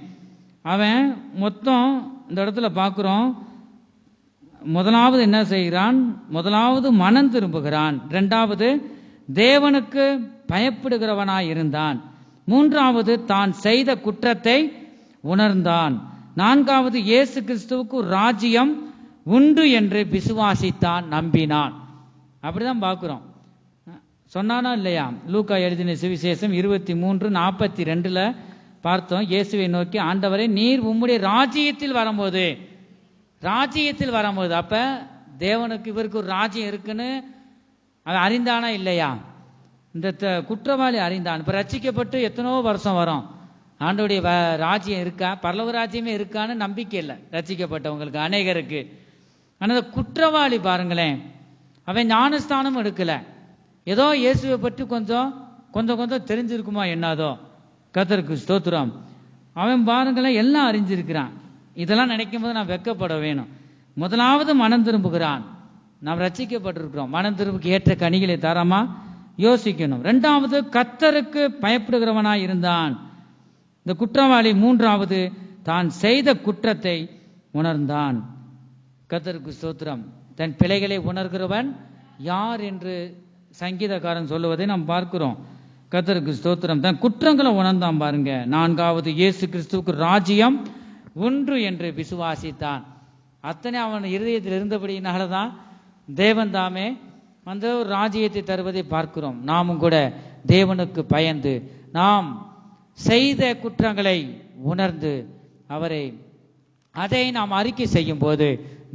அவன் மொத்தம் இந்த இடத்துல பார்க்கிறோம். முதலாவது என்ன செய்கிறான்? முதலாவது மனம் திரும்புகிறான். 2வது தேவனுக்கு பயப்படுகிறவனாய் இருந்தான். 3வது தான் செய்த குற்றத்தை உணர்ந்தான். 4வது இயேசு கிறிஸ்துவுக்கு ராஜ்யம் உண்டு என்று விசுவாசித்தான், நம்பினான். அப்படிதான் பார்க்கிறோம். சொன்னானா இல்லையா? லூக்கா எழுதின சுவிசேஷம் 23:42 பார்த்தோம். இயேசுவை நோக்கி, ஆண்டவரே, நீர் உம்முடைய ராஜ்யத்தில் வரும்போது அப்ப தேவனுக்கு இவருக்கு ஒரு ராஜ்யம் இருக்குன்னு அவன் அறிந்தானா இல்லையா? இந்த குற்றவாளி அறிந்தான். இப்ப ரட்சிக்கப்பட்டு எத்தனோ வருஷம் வரும், ஆண்டவருடைய ராஜ்யம் இருக்கா, பரலோக ராஜ்யமே இருக்கான்னு நம்பிக்கை இல்லை ரட்சிக்கப்பட்டவங்களுக்கு அநேகருக்கு. ஆனா இந்த குற்றவாளி பாருங்களேன், அவன் ஞானஸ்தானம் எடுக்கல. ஏதோ இயேசுவை பற்றி கொஞ்சம் தெரிஞ்சிருக்குமா என்னதோ. கர்த்தருக்கு ஸ்தோத்திரம். அவன் பாருங்களேன் எல்லாம் அறிஞ்சிருக்கிறான். இதெல்லாம் நினைக்கும் போது நான் வெட்கப்பட வேணும். முதலாவது மனம் திரும்புகிறான். நாம் ரட்சிக்கப்பட்டிருக்கிறோம். மனம் திரும்புக்கு ஏற்ற கனிகளை தரமா யோசிக்கணும். 2வது கர்த்தருக்கு பயப்படுகிறவனாய் இருந்தான். இந்த குற்றவாளி 3வது தான் செய்த குற்றத்தை உணர்ந்தான். கர்த்தருக்கு ஸ்தோத்திரம். தன் பிழைகளை உணர்கிறவன் யார் என்று சங்கீதக்காரன் சொல்லுவதை நாம் பார்க்கிறோம். கர்த்தருக்கு ஸ்தோத்திரம். தன் குற்றங்களை உணர்ந்தான் பாருங்க. 4வது இயேசு கிறிஸ்துவுக்கு ராஜ்யம் ஒன்று என்று விசுவாசித்தான். அத்தனை அவன் இருதயத்தில் இருந்தபடியினாலதான் தேவன் தாமே ஒரு ராஜ்யத்தை தருவதை பார்க்கிறோம். நாமும் கூட தேவனுக்கு பயந்து நாம் செய்த குற்றங்களை உணர்ந்து அதை நாம் அறிக்கை செய்யும் போது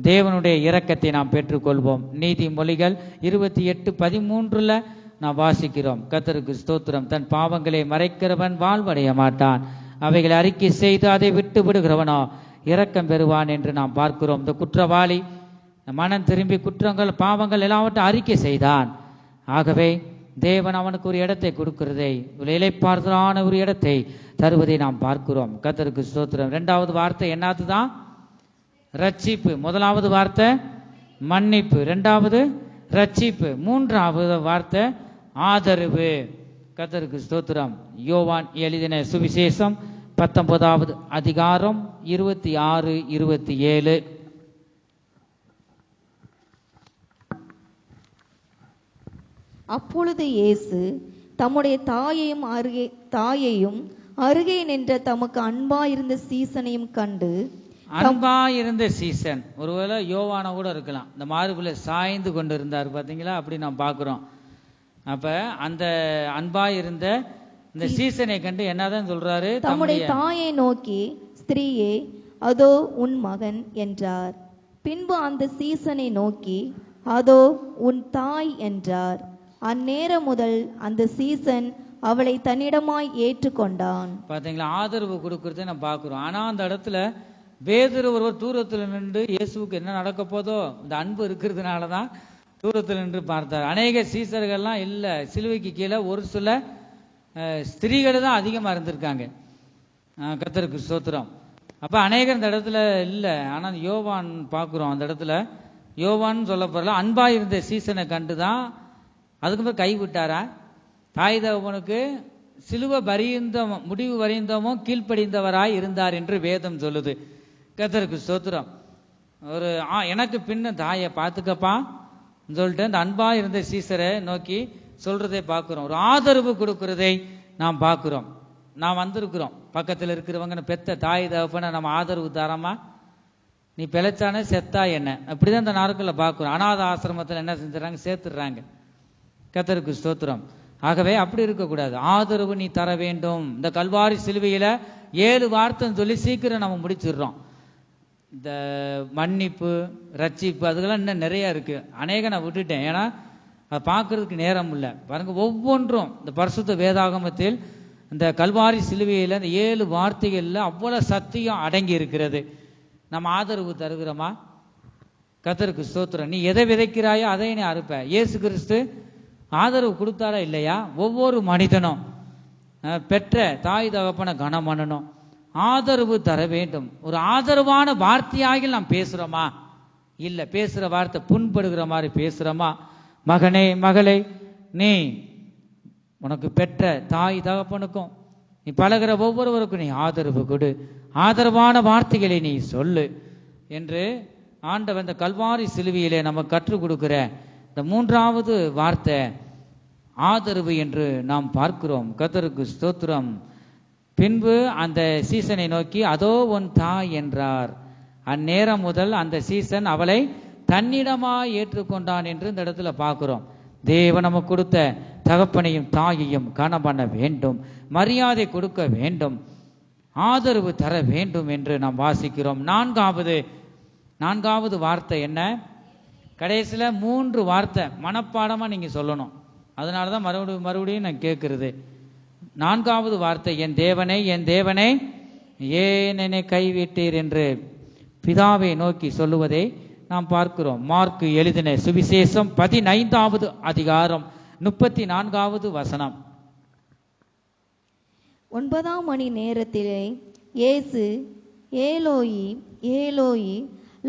தேவனுடைய இரக்கத்தை நாம் பெற்றுக்கொள்வோம். நீதிமொழிகள் 28:13 நாம் வாசிக்கிறோம். கர்த்தருக்கு ஸ்தோத்திரம். தன் பாவங்களை மறைக்கிறவன் வாழ்வடைய மாட்டான், அவைகளை அறிக்கை செய்து அதை விட்டு விடுகிறவனோ இரக்கம் பெறுவான் என்று நாம் பார்க்கிறோம். இந்த குற்றவாளி மனம் திரும்பி பாவங்கள் எல்லாவற்றையும் அறிக்கை செய்தான். ஆகவே தேவன் அவனுக்கு ஒரு இடத்தை கொடுக்கிறதை, ஒரு இளைப்பாறுதலான ஒரு இடத்தை தருவதை நாம் பார்க்கிறோம். கர்த்தருக்கு ஸ்தோத்திரம். 2வது வார்த்தை என்னதுதான்? ரட்சிப்பு. முதலாவது வார்த்தை மன்னிப்பு, 2வது ரட்சிப்பு, 3வது வார்த்தை ஆதரவு. கர்த்தருக்கு ஸ்தோத்திரம். யோவான் எழுதின சுவிசேஷம் 19வது அதிகாரம் 26-27. அப்பொழுது இயேசு தம்முடைய தாயையும் அருகே நின்ற தமக்கு அன்பாயிருந்த சீசனையும் கண்டு, அன்பாயிருந்த சீசன் ஒருவேளை யோவான கூட இருக்கலாம். இந்த மார்புல சாய்ந்து கொண்டு இருந்தார் பாத்தீங்களா, அப்படி நாம் பார்க்கிறோம். அப்ப அந்த அன்பாயிருந்த இந்த சீசனை கண்டு என்னதான் சொல்றாரு? தம்முடைய தாயை நோக்கி, ஸ்திரீயே, அதோ உன் மகன் என்றார். பின்பு அந்த சீசனை நோக்கி, அதோ உன் தாய் என்றார். அந்நேரம் முதல் அந்த சீசன் அவளை தன்னிடமாய் ஏற்றுக்கொண்டான். பாத்தீங்களா, ஆதரவு கொடுக்கறதை நம்ம பார்க்கிறோம். ஆனா அந்த இடத்துல பேதுரு ஒருவர் தூரத்தில் நின்று இயேசுவுக்கு என்ன நடக்க போதோ இந்த அன்பு இருக்கிறதுனாலதான் தூரத்தில் நின்று பார்த்தார். அநேக சீசர்கள்லாம் இல்ல, சிலுவைக்கு கீழே ஒரு சில ஸ்திரீகள் தான் அதிகமா இருந்திருக்காங்க. கர்த்தருக்கு ஸ்தோத்திரம். அப்ப அநேகர் இந்த இடத்துல இல்ல. ஆனா யோவான் பார்க்கிறோம், அந்த இடத்துல யோவான் சொல்ல போறல அன்பா இருந்த சீசனை கண்டுதான் அதுக்கு மேல கை விட்டாரா? தாய் தகப்பனுக்கு சிலுவை முடிவு வரைந்தமும் கீழ்ப்படிந்தவராய் இருந்தார் என்று வேதம் சொல்லுது. கர்த்தருக்கு ஸ்தோத்திரம். ஒரு எனக்கு பின்ன தாயை பார்த்துக்கப்பா சொல்லிட்டு அந்த அன்பா இருந்த சீசரை நோக்கி சொல்றதை பார்க்கிறோம். ஒரு ஆதரவு கொடுக்கிறதை நாம் பார்க்கிறோம். நாம் வந்திருக்கிறோம், பக்கத்தில் இருக்கிறவங்க பெத்த தாய் தகப்பனை நம்ம ஆதரவு தரமா, நீ பிழைச்சானே செத்தா என்ன, அப்படிதான் இந்த நாட்களில் பார்க்கிறோம். அநாத ஆசிரமத்தில் என்ன செஞ்சுறாங்க? சேர்த்துடுறாங்க. கர்த்தருக்கு ஸ்தோத்திரம். ஆகவே அப்படி இருக்கக்கூடாது. ஆதரவு நீ தர வேண்டும். இந்த கல்வாரி சிலுவையில 7 வார்த்தைன்னு சொல்லி சீக்கிரம் நம்ம முடிச்சிடுறோம். இந்த மன்னிப்பு, ரட்சிப்பு, அதுக்கெல்லாம் இன்னும் நிறைய இருக்கு. அநேக நான் விட்டுட்டேன், ஏன்னா அதை பார்க்கறதுக்கு நேரம் இல்லை. பாருங்க, ஒவ்வொன்றும் இந்த பரிசுத்த வேதாகமத்தில் இந்த கல்வாரி சிலுவையில் இந்த 7 வார்த்தைகள்ல அவ்வளவு சத்தியம் அடங்கி இருக்கிறது. நம்ம ஆதரவு தருகிறோமா? கர்த்தருக்கு ஸ்தோத்திரம். நீ எதை விதைக்கிறாயோ அதை நீ அறுப்ப. இயேசு கிறிஸ்து ஆதரவு கொடுத்தாரா இல்லையா? ஒவ்வொரு மனிதனும் பெற்ற தாய் தகப்பனை கனம் பண்ணணும், ஆதரவு தர வேண்டும். ஒரு ஆதரவான வார்த்தையாக நாம் பேசுறோமா? இல்ல. பேசுற வார்த்தை புண்படுகிற மாதிரி பேசுறோமா? மகனே, மகளே, நீ உனக்கு பெற்ற தாய் தகப்பனுக்கும் நீ பழகிற ஒவ்வொருவருக்கும் நீ ஆதரவு கொடு, ஆதரவான வார்த்தைகளை நீ சொல்லு என்று ஆண்டவன் இந்த கல்வாரி சிலுவையிலே நமக்கு கற்றுக் கொடுக்கிற இந்த 3வது வார்த்தை ஆதரவு என்று நாம் பார்க்கிறோம். கர்த்தருக்கு ஸ்தோத்திரம். பின்பு அந்த சீசனை நோக்கி அதோ உன் தாய் என்றார். அந்நேரம் முதல் அந்த சீசன் அவளை தன்னிடமாய் ஏற்றுக்கொண்டான் என்று இந்த இடத்துல பார்க்கிறோம். தேவன் நமக்கு கொடுத்த தகப்பனையும் தாயையும் கனம் பண்ண வேண்டும், மரியாதை கொடுக்க வேண்டும், ஆதரவு தர வேண்டும் என்று நாம் வாசிக்கிறோம். 4வது வார்த்தை என்ன? கடைசியில் 3 வார்த்தை மனப்பாடமா நீங்க சொல்லணும். அதனாலதான் மறுபடியும் நான் கேட்கிறது. 4வது வார்த்தை என் தேவனே, என் தேவனே, ஏன் என்னை கைவிட்டீர் என்று பிதாவை நோக்கி சொல்லுவதை நாம் பார்க்கிறோம். மார்க்கு எழுதின சுவிசேஷம் 15வது அதிகாரம் 34வது வசனம். 9ஆம் மணி நேரத்திலே இயேசு ஏலோயி ஏலோயி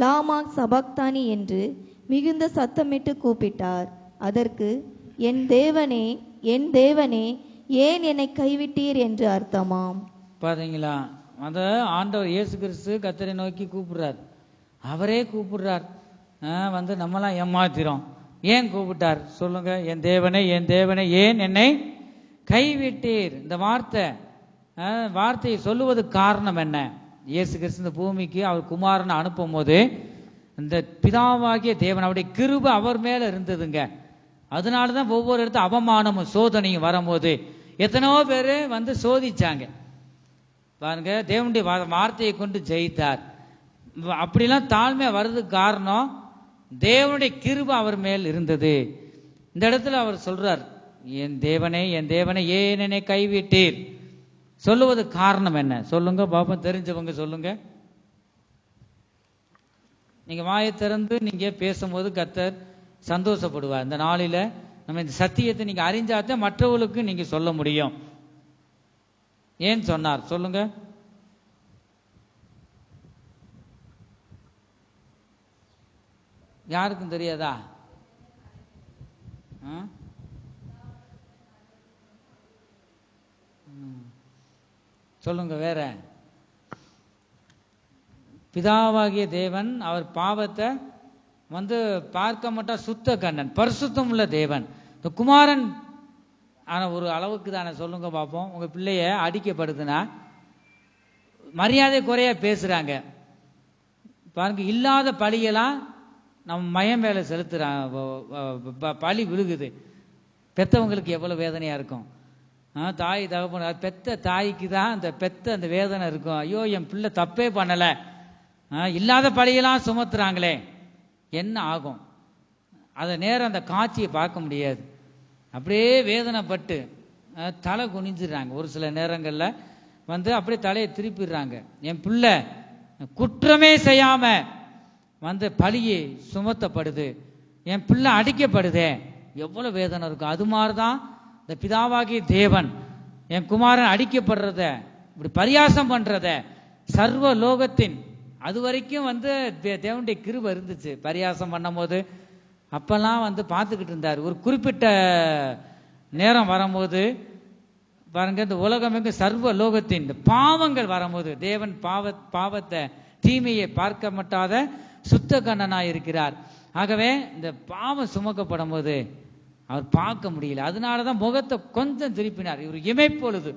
லாமா சபக்தானி என்று மிகுந்த சத்தமிட்டு கூப்பிட்டார். அதற்கு என் தேவனே, என் தேவனே, ஏன் என்னை கைவிட்டீர் என்று அர்த்தமாம். பாத்தீங்களா? அந்த ஆண்டவர் இயேசு கிறிஸ்து கர்த்தரை நோக்கி கூப்பிடுறார். அவரே கூப்பிடுறார். நம்மளாம் ஏமாத்திரோம். ஏன் கூப்பிட்டார் சொல்லுங்க? என் தேவனே, என் தேவனே, ஏன் என்னை கைவிட்டீர். இந்த வார்த்தையை சொல்லுவதற்கு காரணம் என்ன? இயேசு கிறிஸ்து இந்த பூமிக்கு அவர் குமாரனை அனுப்பும் போது இந்த பிதாவாகிய தேவன் அவருடைய கிருபை அவர் மேல இருந்ததுங்க. அதனாலதான் ஒவ்வொரு இடத்துல அவமானமும் சோதனையும் வரும்போது எத்தனையோ பேரு சோதிச்சாங்க. பாருங்க, தேவனுடைய வார்த்தையை கொண்டு ஜெயித்தார். அப்படிலாம் தாழ்மை வர்றதுக்கு காரணம் தேவனுடைய கிருபை அவர் மேல் இருந்தது. இந்த இடத்துல அவர் சொல்றார், என் தேவனே, என் தேவனே, ஏன் என்னை கைவிட்டீர். சொல்லுவது காரணம் என்ன சொல்லுங்க பாப்போம். தெரிஞ்சவங்க சொல்லுங்க. நீங்க வாயை திறந்து நீங்க பேசும்போது கர்த்தர் சந்தோஷப்படுவார். இந்த நாளில நம்ம இந்த சத்தியத்தை நீங்க அறிஞ்சாதான் மற்றவர்களுக்கு நீங்க சொல்ல முடியும். ஏன் சொன்னார் சொல்லுங்க. யாருக்கும் தெரியாதா? சொல்லுங்க வேற. பிதாவாகிய தேவன் அவர் பாவத்தை பார்க்க மாட்டா, சுத்த கண்ணன், பரிசுத்தம் உள்ள தேவன். இந்த குமாரன் ஆனா ஒரு அளவுக்கு தானே சொல்லுங்க பார்ப்போம். உங்க பிள்ளைய அடிக்கப்படுதுன்னா மரியாதை குறைய பேசுறாங்க பாருங்க. இல்லாத பழியெல்லாம் நம்ம மயம் மேல செலுத்துறாங்க, பழி விழுகுது. பெத்தவங்களுக்கு எவ்வளவு வேதனையா இருக்கும். தாய் தகப்பன பெத்த தாய்க்கு தான் அந்த வேதனை இருக்கும். ஐயோ, என் பிள்ளை தப்பே பண்ணல, இல்லாத பழியெல்லாம் சுமத்துறாங்களே, என்ன ஆகும்? அதை நேரம் அந்த காட்சியை பார்க்க முடியாது. அப்படியே வேதனைப்பட்டு தலை குனிஞ்சிடுறாங்க. ஒரு சில நேரங்கள்ல அப்படியே தலையை திருப்பிடுறாங்க. என் பிள்ளை குற்றமே செய்யாம பழியை சுமத்தப்படுது, என் பிள்ளை அடிக்கப்படுதே, எவ்வளவு வேதனை இருக்கும். அது மாதிரிதான் இந்த பிதாவாகிய தேவன் என் குமாரன் அடிக்கப்படுறத, இப்படி பரியாசம் பண்றத சர்வ லோகத்தின் அது வரைக்கும் தேவனுடைய கிருபை இருந்துச்சு. பரியாசம் பண்ணும் போது அப்பெல்லாம் பார்த்துக்கிட்டு இருந்தார். ஒரு குறிப்பிட்ட நேரம் வரும்போது பாருங்க, இந்த உலகம் சர்வ லோகத்தின் இந்த பாவங்கள் வரும்போது தேவன் பாவத்தை தீமையை பார்க்க மாட்டாத சுத்த கண்ணனாய் இருக்கிறார். ஆகவே இந்த பாவம் சுமக்கப்படும் போது அவர் பார்க்க முடியல. அதனாலதான் முகத்தை கொஞ்சம் திருப்பினார். இவர் இமைப்பொழுது.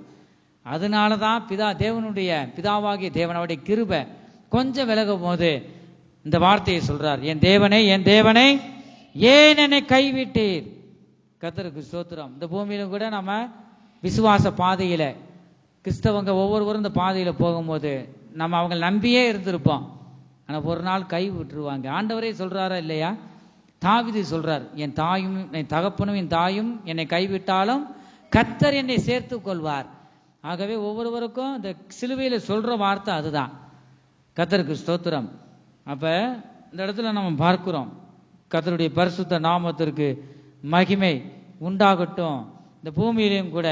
அதனாலதான் பிதாவாகிய தேவனுடைய கிருபை கொஞ்சம் விலகும் போது இந்த வார்த்தையை சொல்றார், என் தேவனே, என் தேவனே, ஏன் என்னை கைவிட்டீர். கர்த்தருக்கு ஸ்தோத்திரம். இந்த பூமியில கூட நம்ம விசுவாச பாதையில கிறிஸ்தவங்க ஒவ்வொருவரும் இந்த பாதையில போகும்போது நம்ம அவங்க நம்பியே இருந்திருப்போம். ஆனால் ஒரு நாள் கை விட்டுருவாங்க. ஆண்டவரே சொல்றாரா இல்லையா? தாவீது சொல்றார், என் தாயும் என் தகப்பனும் என் தாயும் என்னை கைவிட்டாலும் கர்த்தர் என்னை சேர்த்து கொள்வார். ஆகவே ஒவ்வொருவருக்கும் இந்த சிலுவையில் சொல்ற வார்த்தை அதுதான். கர்த்தருக்கு ஸ்தோத்திரம். அப்ப இந்த இடத்துல நம்ம பார்க்கிறோம், கர்த்தருடைய பரிசுத்த நாமத்திற்கு மகிமை உண்டாகட்டும். இந்த பூமியிலையும் கூட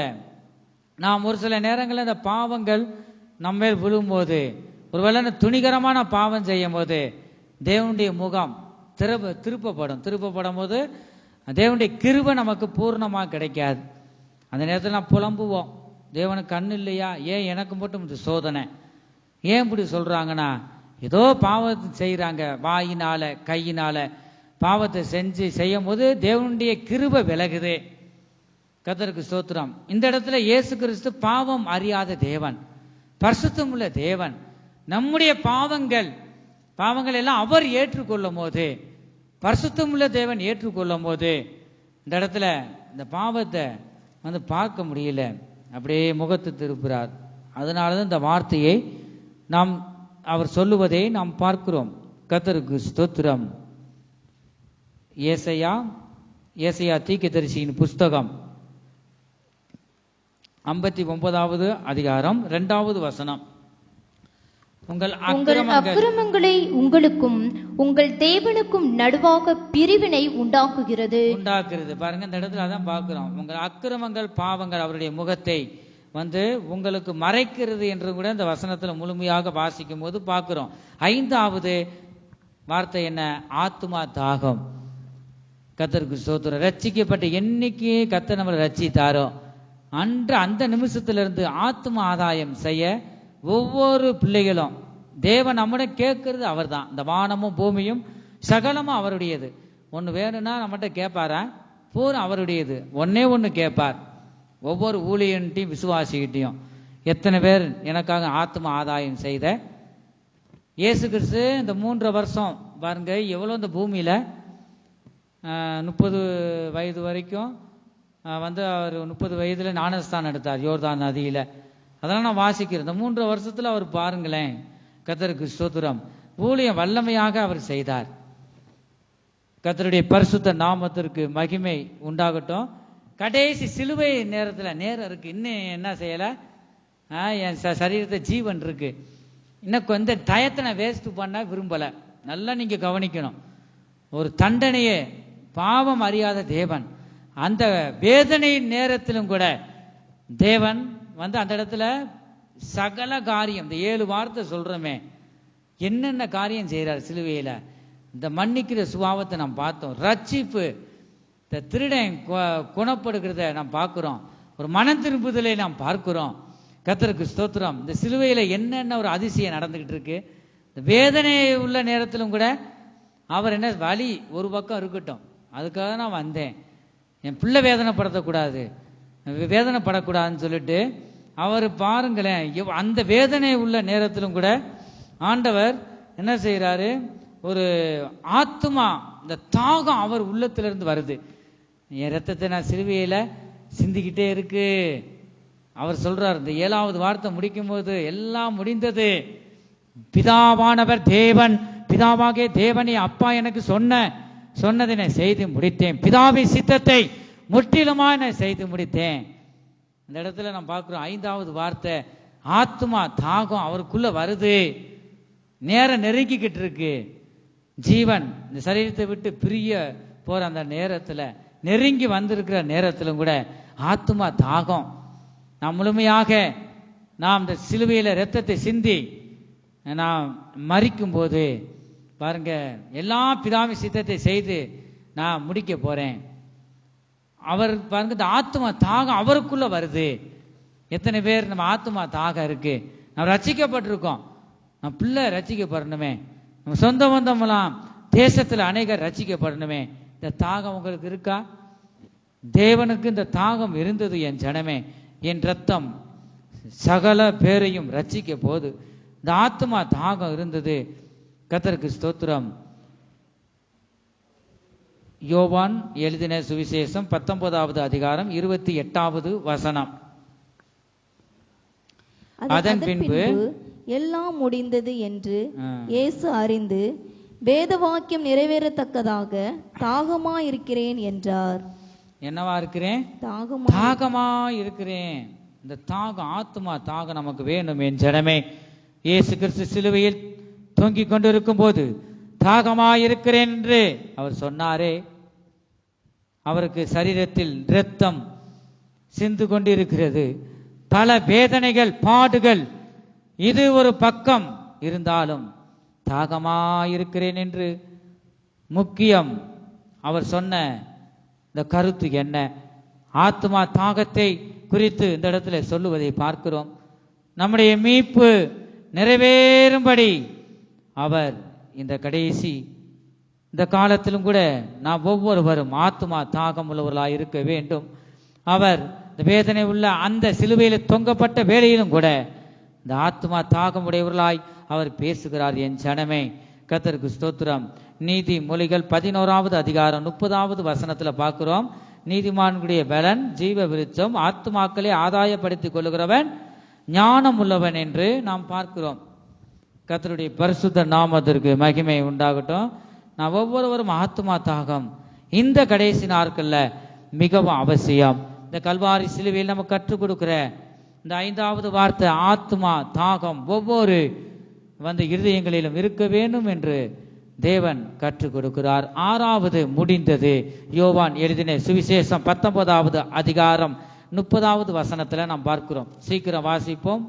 நாம் ஒரு சில நேரங்களில் இந்த பாவங்கள் நம்ம மேல் விழும்போது, ஒருவேளை துணிகரமான பாவம் செய்யும் போது தேவனுடைய முகம் திருப்பப்படும் போது தேவனுடைய கிருபை நமக்கு பூர்ணமாக கிடைக்காது. அந்த நேரத்தில் நான் புலம்புவோம், தேவனுக்கு கண்ணு இல்லையா? ஏன் எனக்கு மட்டும் இந்த சோதனை? ஏன் இப்படி சொல்றாங்கன்னா, ஏதோ பாவத்தை செய்யறாங்க, வாயினால கையினால பாவத்தை செய்யும் போது தேவனுடைய கிருபை விலகுது. கர்த்தருக்கு ஸ்தோத்திரம். இந்த இடத்துல இயேசு கிறிஸ்து பாவம் அறியாத தேவன், பரிசுத்தம் உள்ள தேவன். நம்முடைய பாவங்கள் எல்லாம் அவர் ஏற்றுக்கொள்ளும் போது, பரிசுத்தம் உள்ள தேவன் ஏற்றுக்கொள்ளும் போது இந்த இடத்துல இந்த பாவத்தை பார்க்க முடியல, அப்படியே முகத்தை திருப்புறார். அதனாலதான் இந்த வார்த்தையை நாம் அவர் சொல்லுவதை நாம் பார்க்கிறோம். கர்த்தருக்கு ஸ்தோத்திரம். ஏசாயா தீர்க்கதரிசியின் புஸ்தகம் 59வது அதிகாரம் 2வது வசனம். உங்கள் அக்கிரமங்களை உங்களுக்கும் உங்கள் தேவனுக்கும் நடுவாக பிரிவினை உண்டாக்குகிறது. பாருங்க, இந்த இடத்துல அதான் பார்க்கிறோம். உங்கள் அக்கிரமங்கள் பாவங்கள் அவருடைய முகத்தை உங்களுக்கு மறைக்கிறது என்று கூட இந்த வசனத்துல முழுமையாக வாசிக்கும் போது பார்க்கிறோம். 5வது வார்த்தை என்ன? ஆத்துமா தாகம். கர்த்தருக்கு ஸ்தோத்திரம். ரட்சிக்கப்பட்ட என்னைக்கு கர்த்தர் நம்மளை ரட்சித்தாரோ அன்று அந்த நிமிஷத்திலிருந்து ஆத்ம ஆதாயம் செய்ய ஒவ்வொரு பிள்ளைகளும் தேவன் நம்மிடம் கேட்கறது அவர் தான். இந்த வானமும் பூமியும் சகலமும் அவருடையது. ஒன்று வேணும்னா நம்மகிட்ட கேட்பாரா? பூரா அவருடையது. ஒன்று கேட்பார். ஒவ்வொரு ஊழியன்ட்டையும் விசுவாசிக்கிட்டையும், எத்தனை பேர் எனக்காக ஆத்ம ஆதாயம் செய்த இயேசு கிறிஸ்து இந்த 3 வருஷம் பாருங்க, எவ்வளோ இந்த பூமியில 30 வயது வரைக்கும் அவர் 30 வயதுல ஞானஸ்தானம் எடுத்தார் யோர்தான் நதியில. அதெல்லாம் நான் வாசிக்கிறேன். இந்த 3 வருஷத்துல அவர் பாருங்களேன், கர்த்தருக்கு ஸ்தோத்திரம், ஊழியம் வல்லமையாக அவர் செய்தார். கர்த்தருடைய பரிசுத்த நாமத்திற்கு மகிமை உண்டாகட்டும். கடைசி சிலுவை நேரத்தில் நேரம் இருக்கு, இன்னும் என்ன செய்யல, என் சரீரத்தை ஜீவன் இருக்கு, இன்னும் கொஞ்சம் டயத்தை நான் வேஸ்ட் பண்ண விரும்பல. நல்லா நீங்க கவனிக்கணும். ஒரு தண்டனையே பாவம் அறியாத தேவன், அந்த வேதனை நேரத்திலும் கூட தேவன் அந்த இடத்துல சகல காரியம், இந்த 7 வார்த்தை சொல்றோமே, என்னென்ன காரியம் செய்யறார் சிலுவையில. இந்த மன்னிக்கிற சுபாவத்தை நாம் பார்த்தோம். ரட்சிப்பு, இந்த திருடன் குணப்படுகிறத நாம் பார்க்கிறோம். ஒரு மனம் திரும்புதலை நாம் பார்க்கிறோம். கர்த்தருக்கு ஸ்தோத்திரம். இந்த சிலுவையில என்னென்ன ஒரு அதிசயம் நடந்துகிட்டு இருக்கு. இந்த வேதனை உள்ள நேரத்திலும் கூட அவர் என்ன வலி ஒரு பக்கம் இருக்கட்டும், அதுக்காக நான் வந்தேன், என் பிள்ளை வேதனைப்படக்கூடாது, வேதனைப்படக்கூடாதுன்னு சொல்லிட்டு அவர் பாருங்களேன், அந்த வேதனை உள்ள நேரத்திலும் கூட ஆண்டவர் என்ன செய்யறாரு, ஒரு ஆத்மா, இந்த தாகம் அவர் உள்ளத்திலிருந்து வருது. என் ரத்தத்தை நான் சிலுவையில சிந்திக்கிட்டே இருக்கு. அவர் சொல்றார், இந்த 7வது வார்த்தை முடிக்கும் போது எல்லாம் முடிந்தது, பிதாவானவர் தேவன், பிதாவாகிய தேவனை அப்பா எனக்கு சொன்னதை நான் செய்து முடித்தேன், பிதாவின் சித்தத்தை முற்றிலுமா நான் செய்து முடித்தேன். இந்த இடத்துல நான் பார்க்கிறோம் 5வது வார்த்தை, ஆத்மா தாகம் அவருக்குள்ள வருது. நேரம் நெருங்கிக்கிட்டு இருக்கு. ஜீவன் இந்த சரீரத்தை விட்டு பிரிய போற அந்த நேரத்துல, நெருங்கி வந்திருக்கிற நேரத்திலும் கூட ஆத்மா தாகம். நாம் முழுமையாக நாம் இந்த சிலுவையில ரத்தத்தை சிந்தி நாம் மரிக்கும் போது பாருங்க, எல்லா பிதாவின் சித்தத்தை செய்து நான் முடிக்க போறேன். அவர் பாருங்க, இந்த ஆத்மா தாகம் அவருக்குள்ள வருது. எத்தனை பேர் நம்ம ஆத்மா தாகம் இருக்கு, நம்ம ரட்சிக்கப்பட்டிருக்கோம், நம்ம பிள்ளை ரட்சிக்கப்படணுமே, நம்ம சொந்த பந்தமெல்லாம் தேசத்துல அநேகர் ரட்சிக்கப்படணுமே. இந்த தாகம் உங்களுக்கு இருக்கா? தேவனுக்கு இந்த தாகம் இருந்தது. என் ஜனமே, என் ரத்தம் சகல பேரையும் ரட்சிக்க போது. இந்த ஆத்மா தாகம் இருந்தது. கர்த்தருக்கு ஸ்தோத்திரம். யோவான் எழுதின சுவிசேஷம் 19வது அதிகாரம் 28வது வசனம். அதன் பின்பு எல்லாம் முடிந்தது என்று ஆ. இயேசு அறிந்து வேத வாக்கியம் நிறைவேறத்தக்கதாக தாகமாயிருக்கிறேன் என்றார். என்னவா இருக்கிறேன்? தாகமா இருக்கிறேன். இந்த தாகம், ஆத்மா தாகம் நமக்கு வேண்டும் என் ஜனமே. இயேசு கிறிஸ்து சிலுவையில் தொங்கிக் கொண்டிருக்கும் போது தாகமா இருக்கிறேன் என்று அவர் சொன்னாரே. அவருக்கு சரீரத்தில் இரத்தம் சிந்து கொண்டிருக்கிறது, பல வேதனைகள், பாடுகள், இது ஒரு பக்கம் இருந்தாலும் தாகமாயிருக்கிறேன் என்று முக்கியம். அவர் சொன்ன இந்த கருத்து என்ன? ஆத்மா தாகத்தை குறித்து இந்த இடத்துல சொல்லுவதை பார்க்கிறோம். நம்முடைய மீட்பு நிறைவேறும்படி அவர் இந்த கடைசி இந்த காலத்திலும் கூட நாம் ஒவ்வொருவரும் ஆத்மா தாகம் உள்ளவர்களாய் இருக்க வேண்டும். அவர் இந்த வேதனை உள்ள அந்த சிலுவையில் தொங்கப்பட்ட வேளையிலும் கூட இந்த ஆத்மா தாகம் உடையவர்களாய் அவர் பேசுகிறார். என் ஜனமே, கர்த்தருக்கு ஸ்தோத்திரம். நீதிமொழிகள் 11வது அதிகாரம் 30வது வசனத்துல பார்க்கிறோம். நீதிமான்களுடைய பலன் ஜீவ விருட்சம், ஆத்மாக்களை ஆதாயப்படுத்திக் கொள்ளுகிறவன் ஞானம் உள்ளவன் என்று நாம் பார்க்கிறோம். கர்த்தருடைய பரிசுத்த நாமத்திற்கு மகிமை உண்டாகட்டும். நான் ஒவ்வொருவரும் ஆத்மா தாகம் இந்த கடைசி நாட்கள்ல மிகவும் அவசியம். இந்த கல்வாரி சிலுவையில் நம்ம கற்றுக் கொடுக்கிற இந்த 5வது வார்த்தை ஆத்மா தாகம் ஒவ்வொரு இருதயங்களிலும் இருக்க வேண்டும் என்று தேவன் கற்றுக் கொடுக்கிறார். 6வது முடிந்தது. யோவான் எழுதின சுவிசேஷம் 19வது அதிகாரம் 30வது வசனத்துல நாம் பார்க்கிறோம். சீக்கிரம் வாசிப்போம்,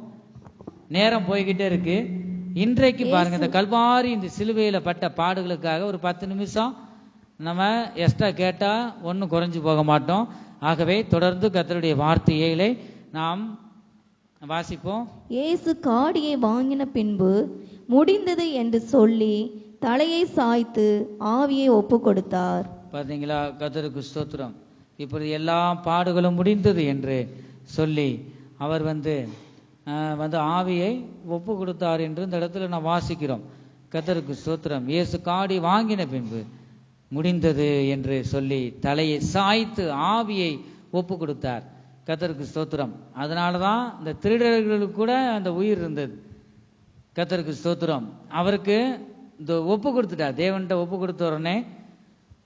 நேரம் போய்கிட்டே இருக்கு. இன்றைக்கு பாருங்க, இந்த கல்வாரி இந்த சிலுவையில பட்ட பாடுகளுக்காக ஒரு 10 நிமிஷம் நம்ம எக்ஸ்ட்ரா கேட்டா ஒன்னும் குறைஞ்சு போக மாட்டோம். ஆகவே தொடர்ந்து கர்த்தருடைய வார்த்தைகளை நாம் வாசிப்போம். இயேசு காடியை வாங்கின பின்பு முடிந்தது என்று சொல்லி தலையை சாய்த்து ஆவியை ஒப்பு கொடுத்தார். பார்த்தீங்களா? கர்த்தருக்கு ஸ்தோத்திரம். இப்படி எல்லா பாடுகளும் முடிந்தது என்று சொல்லி அவர் ஆவியை ஒப்பு கொடுத்தார் என்று இந்த இடத்துல நான் வாசிக்கிறோம். கர்த்தருக்கு ஸ்தோத்திரம். இயேசு காடி வாங்கின பின்பு முடிந்தது என்று சொல்லி தலையை சாய்த்து ஆவியை ஒப்பு கொடுத்தார். கர்த்தருக்கு ஸ்தோத்திரம். அதனாலதான் இந்த திருடர்களுக்கு கூட அந்த உயிர் இருந்தது. கர்த்தருக்கு ஸ்தோத்திரம். அவருக்கு இந்த ஒப்பு கொடுத்துட்டார். தேவன்கிட்ட ஒப்பு கொடுத்த உடனே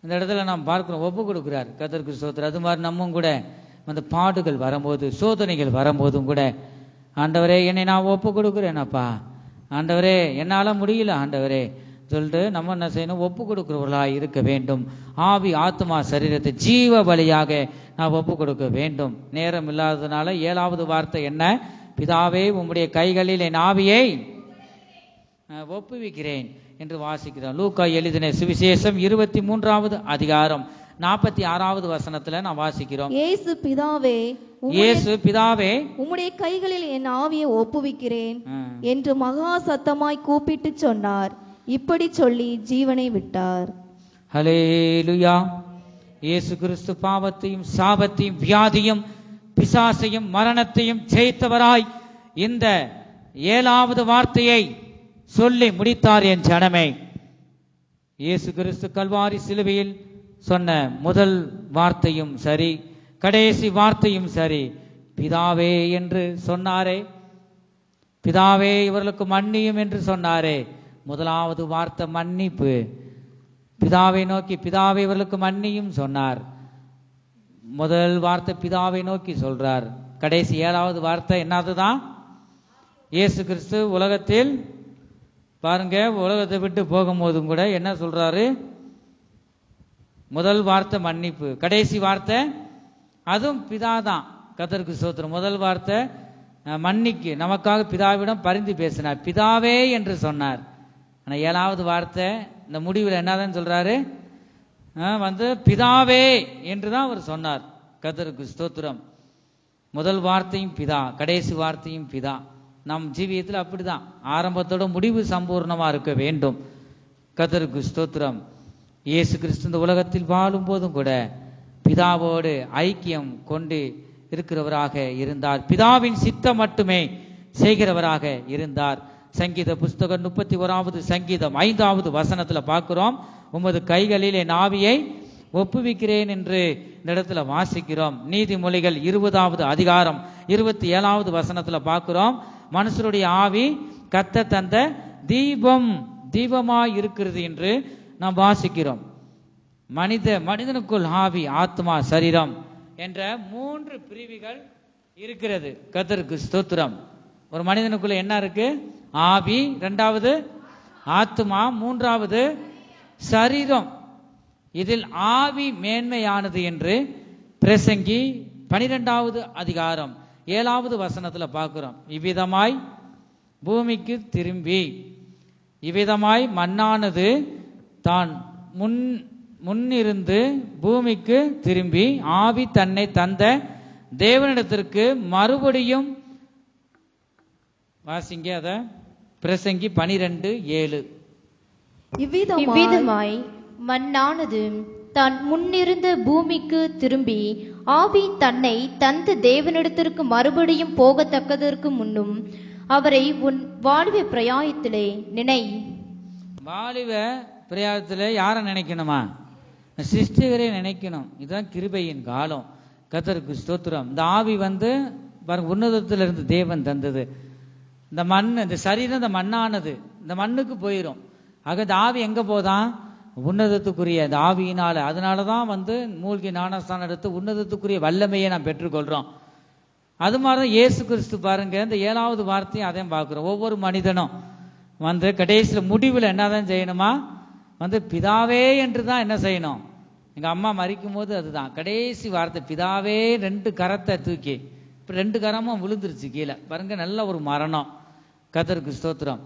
இந்த இடத்துல நாம் பார்க்கிறோம், ஒப்பு கொடுக்கிறார். கர்த்தருக்கு ஸ்தோத்திரம். அது மாதிரி நம்மும் கூட அந்த பாடுகள் வரும்போது, சோதனைகள் வரும்போதும் கூட, ஆண்டவரே என்னை நான் ஒப்பு கொடுக்குறேனப்பா, ஆண்டவரே என்னால முடியல ஆண்டவரே சொல்லிட்டு நம்ம என்ன செய்யணும்? ஒப்பு கொடுக்கிறவர்களாக இருக்க வேண்டும். ஆவி ஆத்மா சரீரத்தை ஜீவ பலியாக நான் ஒப்பு கொடுக்க வேண்டும். நேரம் இல்லாததுனால 7வது வார்த்தை என்ன? பிதாவே உம்முடைய கைகளில் என் ஆவியை ஒப்புவிக்கிறேன் என்று வாசிக்கிறோம். லூக்கா எழுதின சுவிசேஷம் 23வது அதிகாரம் 46வது வசனத்துல நான் வாசிக்கிறோம். இயேசு பிதாவே உம்முடைய கைகளில் என் ஆவியை ஒப்புவிக்கிறேன் என்று மகா சத்தமாய் கூப்பிட்டு சொன்னார். இப்படி சொல்லி ஜீவனை விட்டார். ஹல்லேலூயா. இயேசு கிறிஸ்து பாவத்தையும் சாபத்தையும் வியாதியும் பிசாசையும் மரணத்தையும் ஜெயித்தவராய் இந்த 7வது வார்த்தையை சொல்லி முடித்தார். என் ஜனமே, இயேசு கிறிஸ்து கல்வாரி சிலுவையில் சொன்ன முதல் வார்த்தையும் சரி, கடைசி வார்த்தையும் சரி, பிதாவே என்று சொன்னாரே. பிதாவே இவர்களுக்கு மன்னியும் என்று சொன்னாரே. முதலாவது வார்த்தை மன்னிப்பு. பிதாவை நோக்கி பிதாவை இவர்களுக்கு மன்னியும் சொன்னார். முதல் வார்த்தை பிதாவை நோக்கி சொல்றார். கடைசி 7வது வார்த்தை என்னதுதான்? இயேசு கிறிஸ்து உலகத்தில் பாருங்க, உலகத்தை விட்டு போகும்போதும் கூட என்ன சொல்றாரு? முதல் வார்த்தை மன்னிப்பு, கடைசி வார்த்தை அதுவும் பிதாதான். கர்த்தருக்கு ஸ்தோத்திரம். முதல் வார்த்தை மன்னிக்கு, நமக்காக பிதாவிடம் பரிந்து பேசினார், பிதாவே என்று சொன்னார். ஆனா 7வது வார்த்தை இந்த முடிவில் என்னதான் சொல்றாரு? பிதாவே என்றுதான் அவர் சொன்னார். கர்த்தருக்கு ஸ்தோத்திரம். முதல் வார்த்தையும் பிதா, கடைசி வார்த்தையும் பிதா. நம் ஜீவியத்தில் அப்படிதான், ஆரம்பத்தோட முடிவு சம்பூர்ணமா இருக்க வேண்டும். கர்த்தருக்கு ஸ்தோத்திரம். இயேசு கிறிஸ்து இந்த உலகத்தில் வாழும் போதும் கூட பிதாவோடு ஐக்கியம் கொண்டு இருக்கிறவராக இருந்தார். பிதாவின் சித்தம் மட்டுமே செய்கிறவராக இருந்தார். சங்கீத புஸ்தகம் 31வது சங்கீதம் 5வது வசனத்துல பார்க்கிறோம், உமது கைகளில் என் ஆவியை ஒப்புவிக்கிறேன் என்று இந்த இடத்துல வாசிக்கிறோம். நீதிமொழிகள் 20வது அதிகாரம் 27வது வசனத்துல பார்க்கிறோம், மனுஷருடைய ஆவி கர்த்தர் தந்த தீபமாய் இருக்கிறது என்று நாம் வாசிக்கிறோம். மனிதனுக்குள் ஆவி, ஆத்மா, சரீரம் என்ற 3 பிரிவுகள் இருக்கிறது. கர்த்தருக்கு ஸ்தோத்திரம். ஒரு மனிதனுக்குள்ள என்ன இருக்கு? ஆவி, 2வது ஆத்மா, 3வது சரீரம். இதில் ஆவி மேன்மையானது என்று பிரசங்கி 12வது அதிகாரம் 7வது வசனத்துல பார்க்கிறோம். இவ்விதமாய் பூமிக்கு திரும்பி, இவ்விதமாய் மண்ணானது தான் முன்னிருந்து பூமிக்கு திரும்பி ஆவி தன்னை தந்த தேவனிடத்திற்கு மறுபடியும், வாசிங்க அத, பிரசங்கி 12:7. இவ்விதமாய் மண்ணானது தான் முன்னிருந்த பூமிக்கு திரும்பி ஆவி தன்னை தந்த தேவனிடத்திற்கு மறுபடியும் போகத்தக்கதற்கு முன்னும் அவரை உன் வாலிப பிரயாயத்திலே நினை. வாலிப பிரயாயத்திலே யாரை நினைக்கணுமா? சிருஷ்டிகரை நினைக்கணும். இதுதான் கிருபையின் காலம். கர்த்தருக்கு ஸ்தோத்திரம். இந்த ஆவி உன்னதத்திலிருந்து தேவன் தந்தது. இந்த மண், இந்த சரீரம், இந்த மண்ணானது இந்த மண்ணுக்கு போயிடும். ஆக இந்த ஆவி எங்க போதான்? உன்னதத்துக்குரிய இந்த ஆவியினால. அதனாலதான் மூழ்கி ஞானஸ்தானம் எடுத்து உன்னதத்துக்குரிய வல்லமையை நாம் பெற்றுக்கொள்றோம். அது மாதிரிதான் இயேசு கிறிஸ்து பாருங்க, இந்த 7வது வார்த்தையும் அதையும் பார்க்கிறோம். ஒவ்வொரு மனிதனும் கடைசியில் முடிவில் என்னதான் செய்யணுமா? பிதாவே என்று தான் என்ன செய்யணும்? எங்க அம்மா மரிக்கும் போது அதுதான் கடைசி வார்த்தை, பிதாவே. 2 கரத்தை தூக்கி, இப்ப 2 கரமும் விழுந்துருச்சு கீழே பாருங்க. நல்ல ஒரு மரணம். கர்த்தருக்கு ஸ்தோத்திரம்.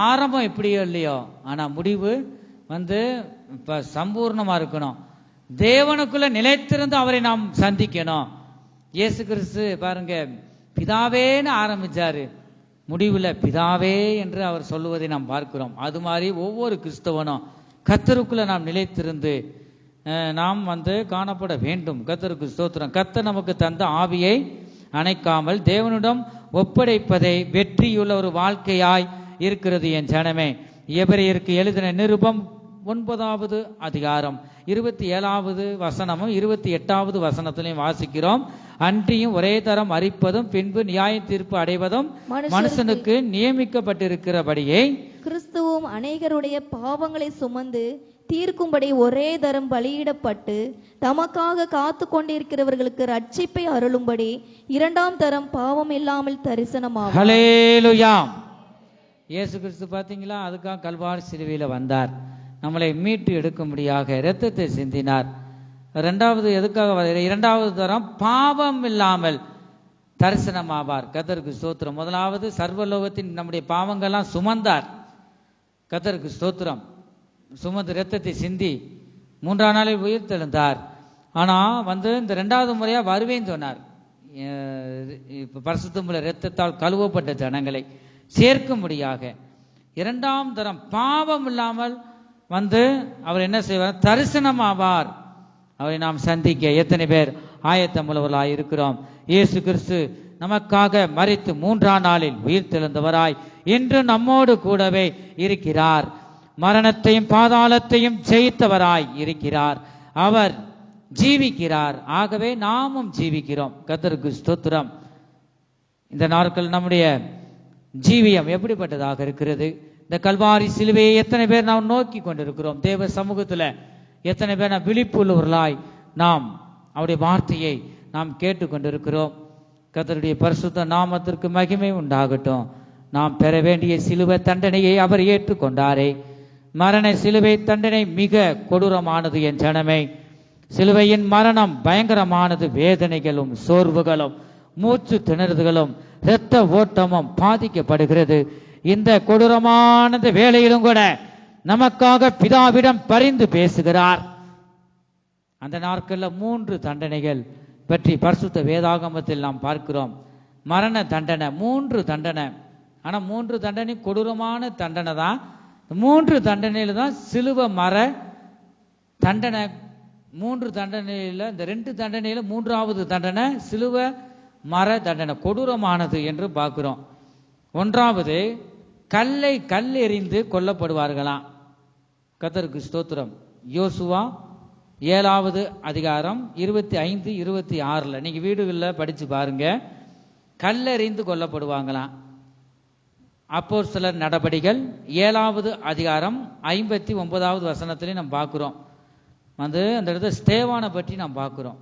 ஆரம்பம் எப்படியோ இல்லையோ, ஆனா முடிவு இப்ப சம்பூர்ணமா இருக்கணும். தேவனுக்குள்ள நிலைத்திருந்து அவரை நாம் சந்திக்கணும். இயேசு கிறிஸ்து பாருங்க, பிதாவேன்னு ஆரம்பிச்சாரு, முடிவுல பிதாவே என்று அவர் சொல்லுவதை நாம் பார்க்கிறோம். அது மாதிரி ஒவ்வொரு கிறிஸ்தவனும் கர்த்தருக்குள்ள நாம் நிலைத்திருந்து நாம் காணப்பட வேண்டும். கர்த்தருக்கு ஸ்தோத்திரம். கர்த்தர் நமக்கு தந்த ஆவியை அணைக்காமல் தேவனிடம் ஒப்படைப்பதை வெற்றியுள்ள ஒரு வாழ்க்கையாய் இருக்கிறது என் ஜனமே. எபிரேயருக்கு எழுதின நிருபம் 9வது அதிகாரம் 27வது வசனமும் 28வது வசனத்திலையும் வாசிக்கிறோம். அன்றியும் ஒரே தரம் அரிப்பதும் பின்பு நியாய தீர்ப்பு அடைவதும் மனுஷனுக்கு நியமிக்கப்பட்டிருக்கிறபடியே கிறிஸ்துவும் அநேகருடைய பாவங்களை சுமந்து தீர்க்கும்படி ஒரே தரம் பலியிடப்பட்டு தமக்காக காத்து கொண்டிருக்கிறவர்களுக்கு ரட்சிப்பை அருளும்படி 2ஆம் தரம் பாவம் இல்லாமல் தரிசனமாகும். ஹல்லேலூயா. இயேசு கிறிஸ்து பாத்தீங்களா, அதுக்காக கல்வாரி சிலுவையில வந்தார். நம்மளை மீட்டு எடுக்கும்படியாக இரத்தத்தை சிந்தினார். 2வது எதுக்காக? 2வது தரம் பாவம் இல்லாமல் தரிசனமாவார். கர்த்தருக்கு ஸ்தோத்திரம். 1வது சர்வலோகத்தின் நம்முடைய பாவங்கள்லாம் சுமந்தார். கர்த்தருக்கு ஸ்தோத்திரம். சுமந்து இரத்தத்தை சிந்தி 3ஆம் நாளில் உயிர் தெழுந்தார். ஆனா இந்த 2வது முறையா வருவேன்னு சொன்னார். இப்ப பரிசுத்தமுள்ள இரத்தத்தால் கழுவப்பட்ட ஜனங்களை சேர்க்கும்படியாக 2ஆம் தரம் பாவம் இல்லாமல் அவர் என்ன செய்வார்? தரிசனமாவார். அவரை நாம் சந்திக்க எத்தனை பேர் ஆயத்தமுள்ளவர்களாய் இருக்கிறோம்? இயேசு கிறிஸ்து நமக்காக மரித்து 3ஆம் நாளில் உயிர் தெழுந்தவராய் இன்று நம்மோடு கூடவே இருக்கிறார். மரணத்தையும் பாதாளத்தையும் ஜெயித்தவராய் இருக்கிறார். அவர் ஜீவிக்கிறார். ஆகவே நாமும் ஜீவிக்கிறோம். கர்த்தருக்கு ஸ்தோத்திரம். இந்த நாட்கள் நம்முடைய ஜீவியம் எப்படிப்பட்டதாக இருக்கிறது? இந்த கல்வாரி சிலுவையை எத்தனை பேர் நாம் நோக்கி கொண்டிருக்கிறோம்? தேவ சமூகத்துல எத்தனை பேர் நாம் விழிப்புள்ளவர்களாய் நாம் அவருடைய வார்த்தையை நாம் கேட்டுக்கொண்டிருக்கிறோம்? கர்த்தருடைய பரிசுத்த நாமத்திற்கு மகிமை உண்டாகட்டும். நாம் பெற வேண்டிய சிலுவை தண்டனையை அவர் ஏற்றுக்கொண்டாரே. மரண சிலுவை தண்டனை மிக கொடூரமானது என் ஜனமே. சிலுவையின் மரணம் பயங்கரமானது. வேதனைகளும் சோர்வுகளும் மூச்சு திணறுதலும் இரத்த ஓட்டமும் பாதிக்கப்படுகிறது. இந்த கொடூரமான வேளையிலும் கூட நமக்காக பிதாவிடம் பரிந்து பேசுகிறார். அந்த நாட்கள்ல 3 தண்டனைகள் பற்றி பரிசுத்த வேதாகமத்தில் நாம் பார்க்கிறோம். மரண தண்டனை, 3 தண்டனை. ஆனா 3 தண்டனை கொடூரமான தண்டனை தான். 3 தண்டனையில தான் சிலுவை மர தண்டனை. 3 தண்டனையில, இந்த 2 தண்டனையில 3வது தண்டனை சிலுவை மர தண்டனை கொடூரமானது என்று பார்க்கிறோம். 1வது கல் எறிந்து கொல்லப்படுவார்களாம். கர்த்தருக்கு ஸ்தோத்திரம். யோசுவா 7வது அதிகாரம் 25, 26 நீங்க வீடுகளில் படிச்சு பாருங்க. கல்லெறிந்து கொல்லப்படுவாங்களாம். அப்போஸ்தலர் நடபடிகள் 7வது அதிகாரம் 59வது வசனத்திலே நாம் பார்க்கிறோம். அந்த இடத்துல ஸ்தேவானை பற்றி நாம் பார்க்கிறோம்.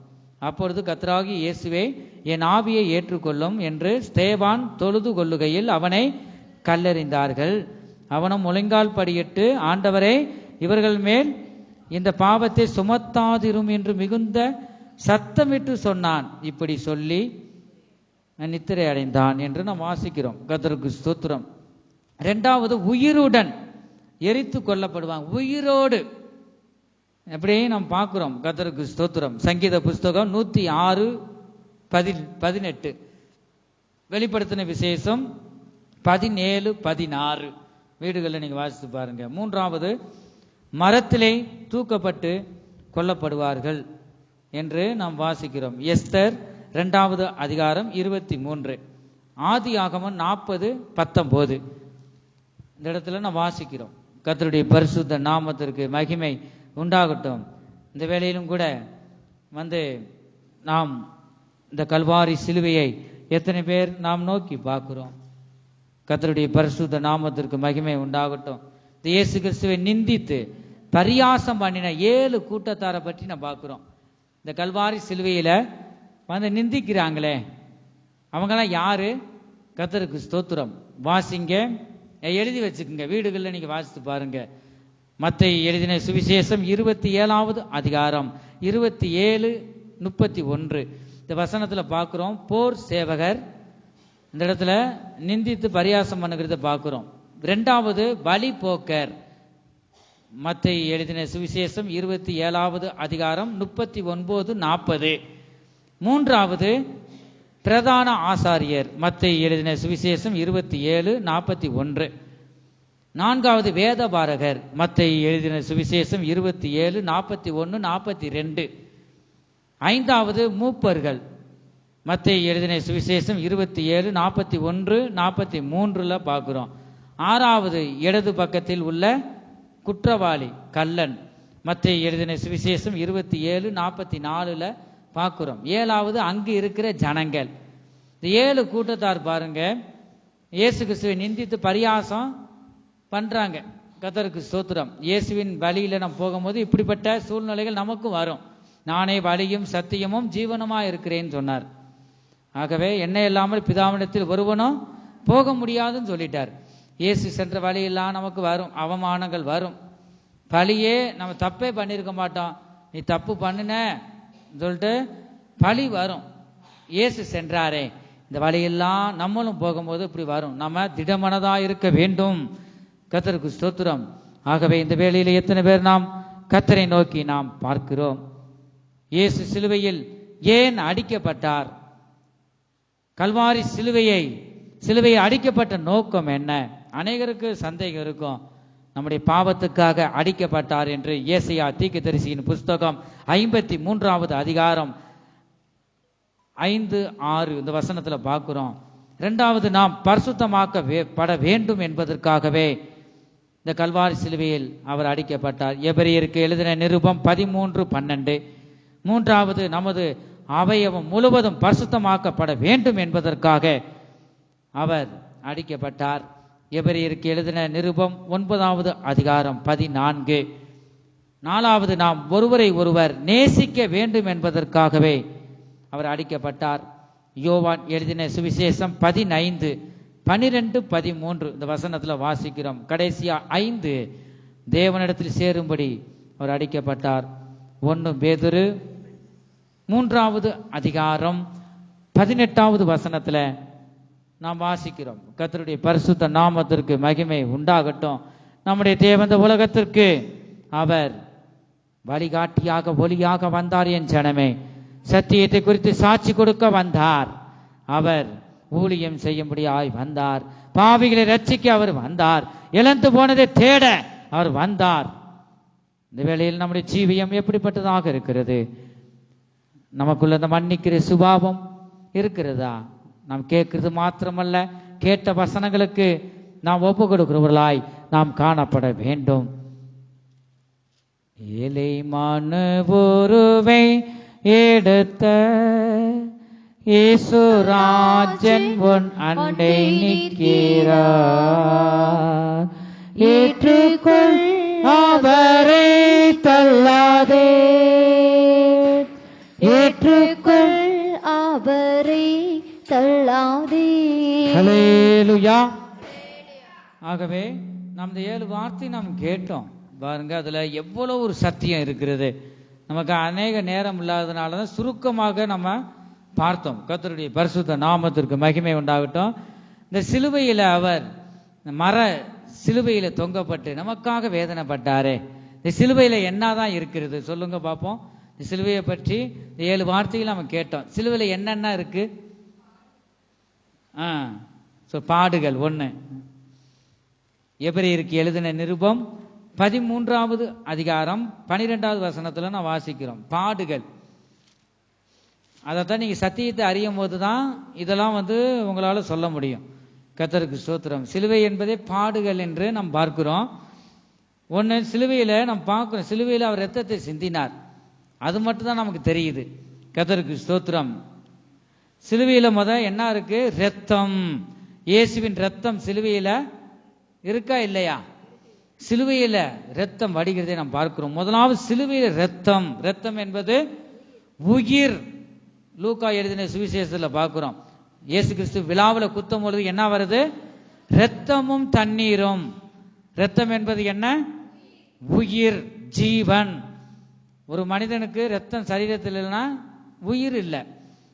அப்பொழுது கர்த்தராகிய இயேசுவே என் ஆவியை ஏற்றுக்கொள்ளும் என்று ஸ்தேவான் தொழுது கொள்ளுகையில் அவனை கல்லெறிந்தார்கள். அவனும் முழங்கால் படியிட்டு, ஆண்டவரே, இவர்கள் மேல் இந்த பாவத்தை சுமத்தாதிரும் என்று மிகுந்த சத்தமிட்டு சொன்னான். இப்படி சொல்லி நித்திரை அடைந்தான் என்று நாம் வாசிக்கிறோம். கர்த்தருக்கு ஸ்தோத்திரம். 2வது, உயிருடன் எரித்து கொல்லப்படுவாங்க. உயிரோடு எப்படி நாம் பார்க்கிறோம். கர்த்தருக்கு ஸ்தோத்திரம். சங்கீத புஸ்தகம் 106:18, வெளிப்படுத்தின விசேஷம் 17:16 வீடுகளில் நீங்க வாசித்து பாருங்க. 3வது, மரத்திலே தூக்கப்பட்டு கொல்லப்படுவார்கள் என்று நாம் வாசிக்கிறோம். எஸ்தர் 2வது அதிகாரம் 23, ஆதியாகமம் 40:19 இந்த இடத்துல நாம் வாசிக்கிறோம். கர்த்தருடைய பரிசுத்த நாமத்திற்கு மகிமை உண்டாகட்டும். இந்த வேளையிலும் கூட நாம் இந்த கல்வாரி சிலுவையை எத்தனை பேர் நாம் நோக்கி பார்க்கிறோம்? கர்த்தருடைய பரிசுத்த நாமத்திற்கு மகிமை உண்டாகட்டும். இந்த இயேசு கிறிஸ்துவை நிந்தித்து பரியாசம் பண்ணின 7 கூட்டத்தாரை பற்றி நான் பார்க்கிறோம். இந்த கல்வாரி சிலுவையில நிந்திக்கிறாங்களே, அவங்கெல்லாம் யாரு? கர்த்தருக்கு ஸ்தோத்திரம். வாசிங்க, எழுதி வச்சுக்கோங்க, வீடுகளில் நீங்க வாசித்து பாருங்க. மத்தேயு எழுதின சுவிசேஷம் 27வது அதிகாரம் 27:31 இந்த வசனத்துல பார்க்கிறோம். போர் சேவகர் இந்த இடத்துல நிந்தித்து பரியாசம் பண்ணுகிறத பார்க்கிறோம். 2வது, பலி போக்கர். மத்தேயு எழுதின சுவிசேஷம் 27வது அதிகாரம் 39-40. 3வது, பிரதான ஆசாரியர். மத்தேயு எழுதின சுவிசேஷம் 27:41. 4வது, வேதபாரகர். மத்தேயு எழுதின சுவிசேஷம் 27:41-42. 5வது, மூப்பர்கள். மத்தேயு எழுதின சுவிசேஷம் 27:41-43 பார்க்கிறோம். 6வது, இடது பக்கத்தில் உள்ள குற்றவாளி கள்ளன். மத்தேயு எழுதின சுவிசேஷம் 27:44 பார்க்கிறோம். 7வது, அங்கு இருக்கிற ஜனங்கள். இந்த 7 கூட்டத்தார் பாருங்க, இயேசு கிறிஸ்துவை நிந்தித்து பரியாசம் பண்றாங்க. கர்த்தருக்கு ஸ்தோத்திரம். இயேசுவின் வழியில நம்ம போகும்போது இப்படிப்பட்ட சூழ்நிலைகள் நமக்கும் வரும். நானே வழியும் சத்தியமும் ஜீவனுமா இருக்கிறேன்னு சொன்னார். ஆகவே என்ன இல்லாமல் பிதாவிடத்தில் ஒருவனும் போக முடியாதுன்னு சொல்லிட்டார். இயேசு சென்ற வழியெல்லாம் நமக்கு வரும், அவமானங்கள் வரும். பழியே நம்ம தப்பே பண்ணியிருக்க மாட்டோம், நீ தப்பு பண்ணுன சொல்லிட்டு பழி வரும். இயேசு சென்றாரே, இந்த வழியெல்லாம் நம்மளும் போகும்போது இப்படி வரும். நம்ம திடமனதா இருக்க வேண்டும். கர்த்தருக்கு ஸ்தோத்திரம். ஆகவே இந்த வேளையில எத்தனை பேர் நாம் கர்த்தரை நோக்கி நாம் பார்க்கிறோம்? இயேசு சிலுவையில் ஏன் அடிக்கப்பட்டார்? கல்வாரி சிலுவையை அடிக்கப்பட்ட நோக்கம் என்ன? அநேகருக்கு சந்தேகம் இருக்கும். நம்முடைய பாவத்துக்காக அடிக்கப்பட்டார் என்று ஏசாயா தீர்க்கதரிசியின் புஸ்தகம் 53வது அதிகாரம் 5-6 இந்த வசனத்துல பார்க்கிறோம். 2வது, நாம் பரிசுத்தமாக்கப்பட வேண்டும் என்பதற்காகவே இந்த கல்வாரி சிலுவையில் அவர் அடிக்கப்பட்டார். எபிரேயருக்கு எழுதின நிருபம் 13:12. 3வது, நமது அவயவம் முழுவதும் பரிசுத்தமாக்கப்பட வேண்டும் என்பதற்காக அவர் அடிக்கப்பட்டார். எபிரேயருக்கு எழுதின நிருபம் 9வது அதிகாரம் 14. 4வது, நாம் ஒருவரை ஒருவர் நேசிக்க வேண்டும் என்பதற்காகவே அவர் அடிக்கப்பட்டார். யோவான் எழுதின சுவிசேஷம் 15:12-13 இந்த வசனத்துல வாசிக்கிறோம். கடைசியா 5, தேவனிடத்தில் சேரும்படி அவர் அடிக்கப்பட்டார். 1 பேதுரு 3வது அதிகாரம் 18வது வசனத்துல நாம் வாசிக்கிறோம். கர்த்தருடைய பரிசுத்த நாமத்திற்கு மகிமை உண்டாகட்டும். நம்முடைய தேவன் இந்த உலகத்திற்கு அவர் வழிகாட்டியாக ஒளியாக வந்தார். என் ஜனமே, சத்தியத்தை குறித்து சாட்சி கொடுக்க வந்தார். அவர் ஊழியம் செய்யும்படியாய் வந்தார். பாவிகளை ரட்சிக்க அவர் வந்தார். இழந்து போனதை தேட அவர் வந்தார். இந்த வேளையில் நம்முடைய ஜீவியம் எப்படிப்பட்டதாக இருக்கிறது? நமக்குள்ள இந்த மன்னிக்கிற சுபாவம் இருக்கிறதா? நாம் கேட்கிறது மாத்திரமல்ல, கேட்ட வசனங்களுக்கு நாம் ஒப்பு கொடுக்கிறவர்களாய் நாம் காணப்பட வேண்டும். ஏழை மனு ஒருவை எடுத்த இயேசு ராஜன் உன் அண்டை நிற்கிறார். ஏற்றுக்கொள் அவரை தள்ளாதே, ஏற்றுக்கொள் அவரை தள்ளாதே. ஹல்லேலூயா. ஆகவே நாம் இந்த 7 வார்த்தை நாம் கேட்டோம் பாருங்க, அதுல எவ்வளவு ஒரு சத்தியம் இருக்கிறது. நமக்கு அநேக நேரம் இல்லாததுனால தான் சுருக்கமாக நம்ம பார்த்தோம். கர்த்தருடைய பரிசுத்த நாமத்திற்கு மகிமை உண்டாகட்டும். இந்த சிலுவையில அவர் மர சிலுவையில தொங்கப்பட்டு நமக்காக வேதனைப்பட்டாரே, இந்த சிலுவையில என்னதான் இருக்கிறது சொல்லுங்க பார்ப்போம். இந்த சிலுவையை பற்றி இந்த 7 வார்த்தைகள் நம்ம கேட்டோம். சிலுவையில என்னென்ன இருக்கு? பாடுகள் 1. எபிரேயருக்கு எழுதின நிருபம் 13வது அதிகாரம் 12வது வசனத்துல நான் வாசிக்கிறோம். பாடுகள், அதைத்தான் நீங்க சத்தியத்தை அறியும் போது தான் இதெல்லாம் உங்களால சொல்ல முடியும். கர்த்தருக்கு ஸ்தோத்திரம். சிலுவை என்பதே பாடுகள் என்று நாம் பார்க்கிறோம். ஒன்று, சிலுவையில நாம் பார்க்கிறோம், சிலுவையில அவர் ரத்தத்தை சிந்தினார், அது மட்டும் தான் நமக்கு தெரியுது. கர்த்தருக்கு ஸ்தோத்திரம். சிலுவையில என்ன இருக்கு? ரத்தம். இயேசுவின் ரத்தம் சிலுவையில இருக்கா இல்லையா? சிலுவையில ரத்தம் வடிகிறதை நாம் பார்க்கிறோம். முதலாவது சிலுவையில ரத்தம். ரத்தம் என்பது உயிர். லூக்கா எழுதின சுவிசேஷத்துல பார்க்கிறோம், இயேசு கிறிஸ்து விழாவில் குத்தும் பொழுது என்ன வருது? ரத்தமும் தண்ணீரும். ரத்தம் என்பது என்ன? உயிர், ஜீவன். ஒரு மனிதனுக்கு ரத்தம் சரீரத்தில் இல்லைன்னா உயிர் இல்லை.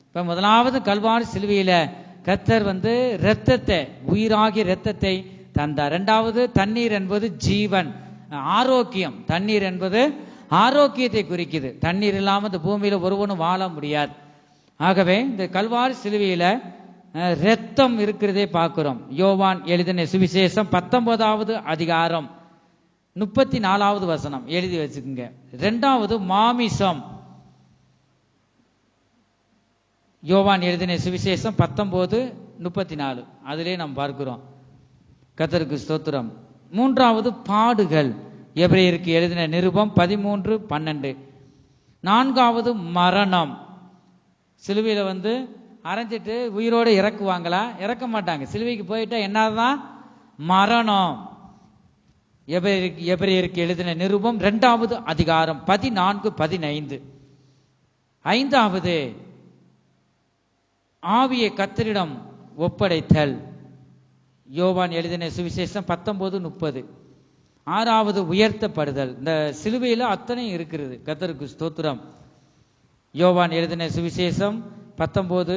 இப்ப முதலாவது கல்வாரி சிலுவையில கர்த்தர் ரத்தத்தை, உயிராகிய ரத்தத்தை தந்தார். இரண்டாவது தண்ணீர் என்பது ஜீவன், ஆரோக்கியம். தண்ணீர் என்பது ஆரோக்கியத்தை குறிக்குது. தண்ணீர் இல்லாமல் இந்த பூமியில ஒருவனும் வாழ முடியாது. ஆகவே இந்த கல்வாரி சிலுவையில ரத்தம் இருக்கிறதே பார்க்கிறோம். யோவான் எழுதின சுவிசேஷம் 19வது அதிகாரம் 34வது வசனம் எழுதி வச்சுக்கோங்க. 2வது மாமிசம். யோவான் எழுதின சுவிசேஷம் 19:34 அதிலே நாம் பார்க்கிறோம். கர்த்தருக்கு ஸ்தோத்திரம். 3வது பாடுகள். எபிரேயருக்கு எழுதின நிருபம் 13:12. 4வது மரணம். சிலுவையில அரைஞ்சிட்டு உயிரோடு இறக்குவாங்களா? இறக்க மாட்டாங்க. சிலுவைக்கு போயிட்டா என்னதான்? மரணம். எபிரேயருக்கு எழுதின நிருபம் 2வது அதிகாரம் 14-15. 5வது ஆவியை கர்த்தரிடம் ஒப்படைத்தல். யோவான் எழுதின சுவிசேஷம் 19:30. 6வது உயர்த்தப்படுதல். இந்த சிலுவையில அத்தனை இருக்கிறது. கர்த்தருக்கு ஸ்தோத்திரம். யோவான் எழுதின சுவிசேஷம் 19,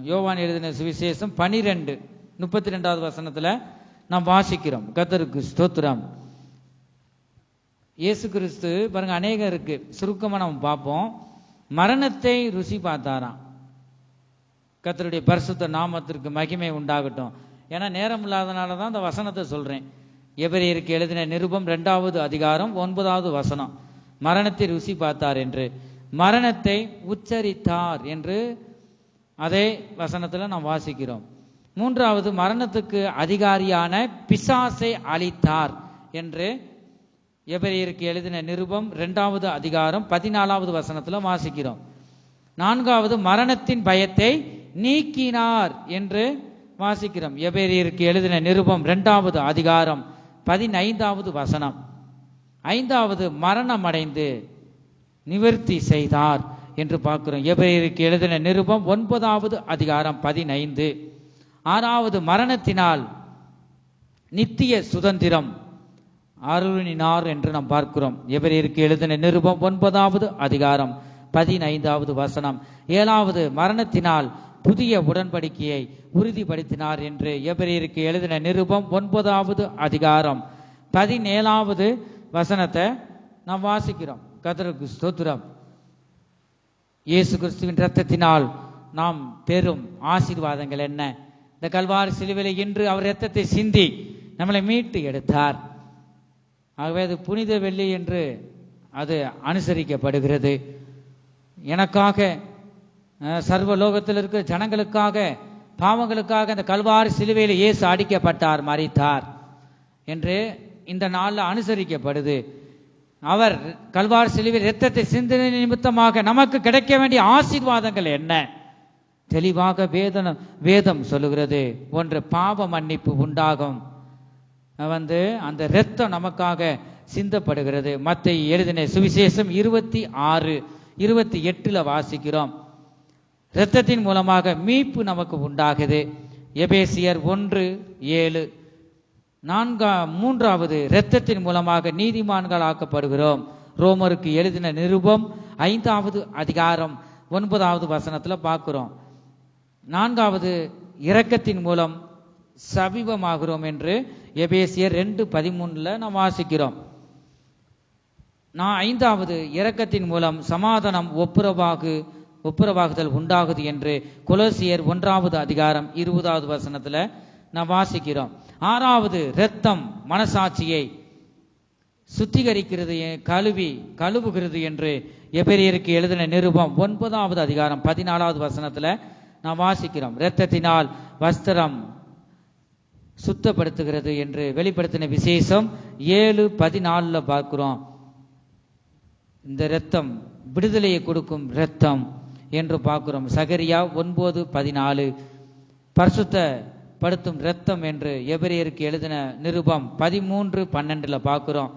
யோவான் எழுதின சுவிசேஷம் 12:32வது வசனத்துல நாம் வாசிக்கிறோம். கர்த்தருக்கு ஸ்தோத்திரம். இயேசு கிறிஸ்து பாருங்க, அநேகம் இருக்கு, சுருக்கமா நம்ம பார்ப்போம். மரணத்தை ருசி பார்த்தாராம். கர்த்தருடைய பரிசுத்த நாமத்திற்கு மகிமை உண்டாகட்டும். ஏன்னா நேரம் இல்லாதனால தான் இந்த வசனத்தை சொல்றேன். எபிரேயருக்கு எழுதின நிருபம் 2வது அதிகாரம் 9வது வசனம். மரணத்தை ருசி பார்த்தார் என்று, மரணத்தை உச்சரித்தார் என்று அதே வசனத்துல நாம் வாசிக்கிறோம். 3வது மரணத்துக்கு அதிகாரியான பிசாசை அழித்தார் என்று எபிரேயருக்கு எழுதின நிருபம் 2வது அதிகாரம் 14வது வசனத்துல வாசிக்கிறோம். 4வது மரணத்தின் பயத்தை நீக்கினார் என்று வாசிக்கிறோம். எபிரேயருக்கு எழுதின நிருபம் 2வது அதிகாரம் 15வது வசனம். 5வது மரணம் அடைந்து நிவர்த்தி செய்தார் என்று பார்க்கிறோம். எபிரேயருக்கு எழுதின நிருபம் 9வது அதிகாரம் 15. 6வது மரணத்தினால் நித்திய சுதந்திரம் அருளினார் என்று நாம் பார்க்கிறோம். எபிரேயருக்கு எழுதின நிருபம் 9வது அதிகாரம் 15வது வசனம். 7வது மரணத்தினால் புதிய உடன்படிக்கையை உறுதிப்படுத்தினார் என்று எபிரேயருக்கு எழுதின நிருபம் 9வது அதிகாரம் 17வது வசனத்தை நாம் வாசிக்கிறோம். கர்த்தருக்கு ஸ்தோத்திரம். இயேசு கிறிஸ்துவின் இரத்தத்தினால் நாம் பெறும் ஆசீர்வாதங்கள் என்ன? இந்த கல்வாரி சிலுவையில் இன்று அவர் இரத்தத்தை சிந்தி நம்மளை மீட்டு எடுத்தார். ஆகவே அது புனித வெள்ளி என்று அது அனுசரிக்கப்படுகிறது. எனக்காக, சர்வலோகத்தில் இருக்கிற ஜனங்களுக்காக, பாவங்களுக்காக இந்த கல்வாரி சிலுவையில் இயேசு அடிக்கப்பட்டார், மரித்தார் என்று இந்த நாளில் அனுசரிக்கப்படுது. அவர் கல்வாரி சிலுவையில் இரத்தத்தை சிந்தின நிமித்தமாக நமக்கு கிடைக்க வேண்டிய ஆசீர்வாதங்கள் என்ன? தெளிவாக வேதம் சொல்லுகிறது. ஒன்று, பாவ மன்னிப்பு உண்டாகும். அந்த இரத்தம் நமக்காக சிந்தப்படுகிறது. மத்தேயு எழுதின சுவிசேஷம் 26:28 வாசிக்கிறோம். இரத்தத்தின் மூலமாக மீட்பு நமக்கு உண்டாகுது. எபேசியர் 1:7. மூன்றாவது, இரத்தத்தின் மூலமாக நீதிமான்கள் ஆக்கப்படுகிறோம். ரோமருக்கு எழுதின நிருபம் 5வது அதிகாரம் 9வது வசனத்துல பார்க்கிறோம். 4வது, இரக்கத்தின் மூலம் சபிபமாகிறோம் என்று எபேசியர் 2:13 நாம் வாசிக்கிறோம். 5வது, இரக்கத்தின் மூலம் சமாதானம் ஒப்புரவாகுதல் உண்டாகுது என்று கொலோசியர் 1வது அதிகாரம் 20வது வசனத்துல நாம் வாசிக்கிறோம். 6வது, இரத்தம் மனசாட்சியை சுத்திகரிக்கிறது, கழுவுகிறது என்று எபிரேயருக்கு எழுதின நிருபம் 9வது அதிகாரம் 14வது வசனத்துல நாம் வாசிக்கிறோம். இரத்தத்தினால் வஸ்திரம் சுத்தப்படுத்துகிறது என்று வெளிப்படுத்தின விசேஷம் 7:14 பார்க்கிறோம். இந்த இரத்தம் விடுதலையை கொடுக்கும் இரத்தம் என்று பார்க்கிறோம். சகரியா 9:14 பரிசுத்தப்படுத்தும் இரத்தம் என்று எபிரேயருக்கு எழுதின நிருபம் 13:12 பார்க்கிறோம்.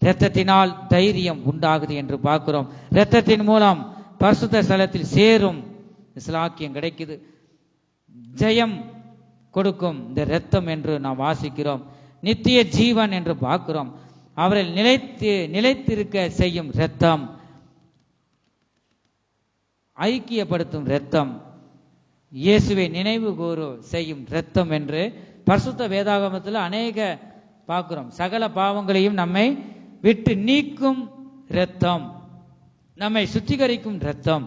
இரத்தத்தினால் தைரியம் உண்டாகுது என்று பார்க்கிறோம். இரத்தத்தின் மூலம் பரிசுத்த ஸ்தலத்தில் சேரும் ஸ்லாக்கியம் கிடைக்குது. ஜெயம் கொடுக்கும் இந்த இரத்தம் என்று நாம் வாசிக்கிறோம். நித்திய ஜீவன் என்று பார்க்கிறோம். அவரை நிலைத்திருக்க செய்யும் இரத்தம், ஐக்கியப்படுத்தும் இரத்தம், இயேசுவை நினைவு கூறு செய்யும் இரத்தம் என்று பரிசுத்த வேதாகமத்தில் அநேக பார்க்கிறோம். சகல பாவங்களையும் நம்மை விட்டு நீக்கும் இரத்தம், நம்மை சுத்திகரிக்கும் இரத்தம்,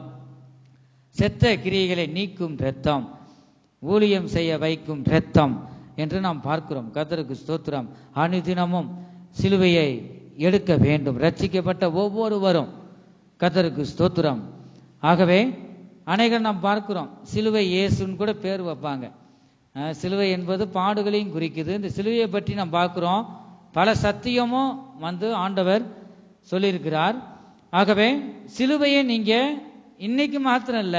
செத்த கிரியைகளை நீக்கும் இரத்தம், ஊழியம் செய்ய வைக்கும் இரத்தம் என்று நாம் பார்க்கிறோம். கர்த்தருக்கு ஸ்தோத்திரம். அனுதினமும் சிலுவையை எடுக்க வேண்டும் ரட்சிக்கப்பட்ட ஒவ்வொருவரும். கர்த்தருக்கு ஸ்தோத்திரம். ஆகவே அநேகர் நாம் பார்க்கிறோம், சிலுவை இயேசுன்னு கூட பேர் வைப்பாங்க. சிலுவை என்பது பாடுகளையும் குறிக்குது. இந்த சிலுவையை பற்றி நாம் பார்க்கிறோம், பல சத்தியமும் ஆண்டவர் சொல்லியிருக்கிறார். ஆகவே சிலுவையை நீங்க இன்னைக்கு மாத்திரம் இல்ல,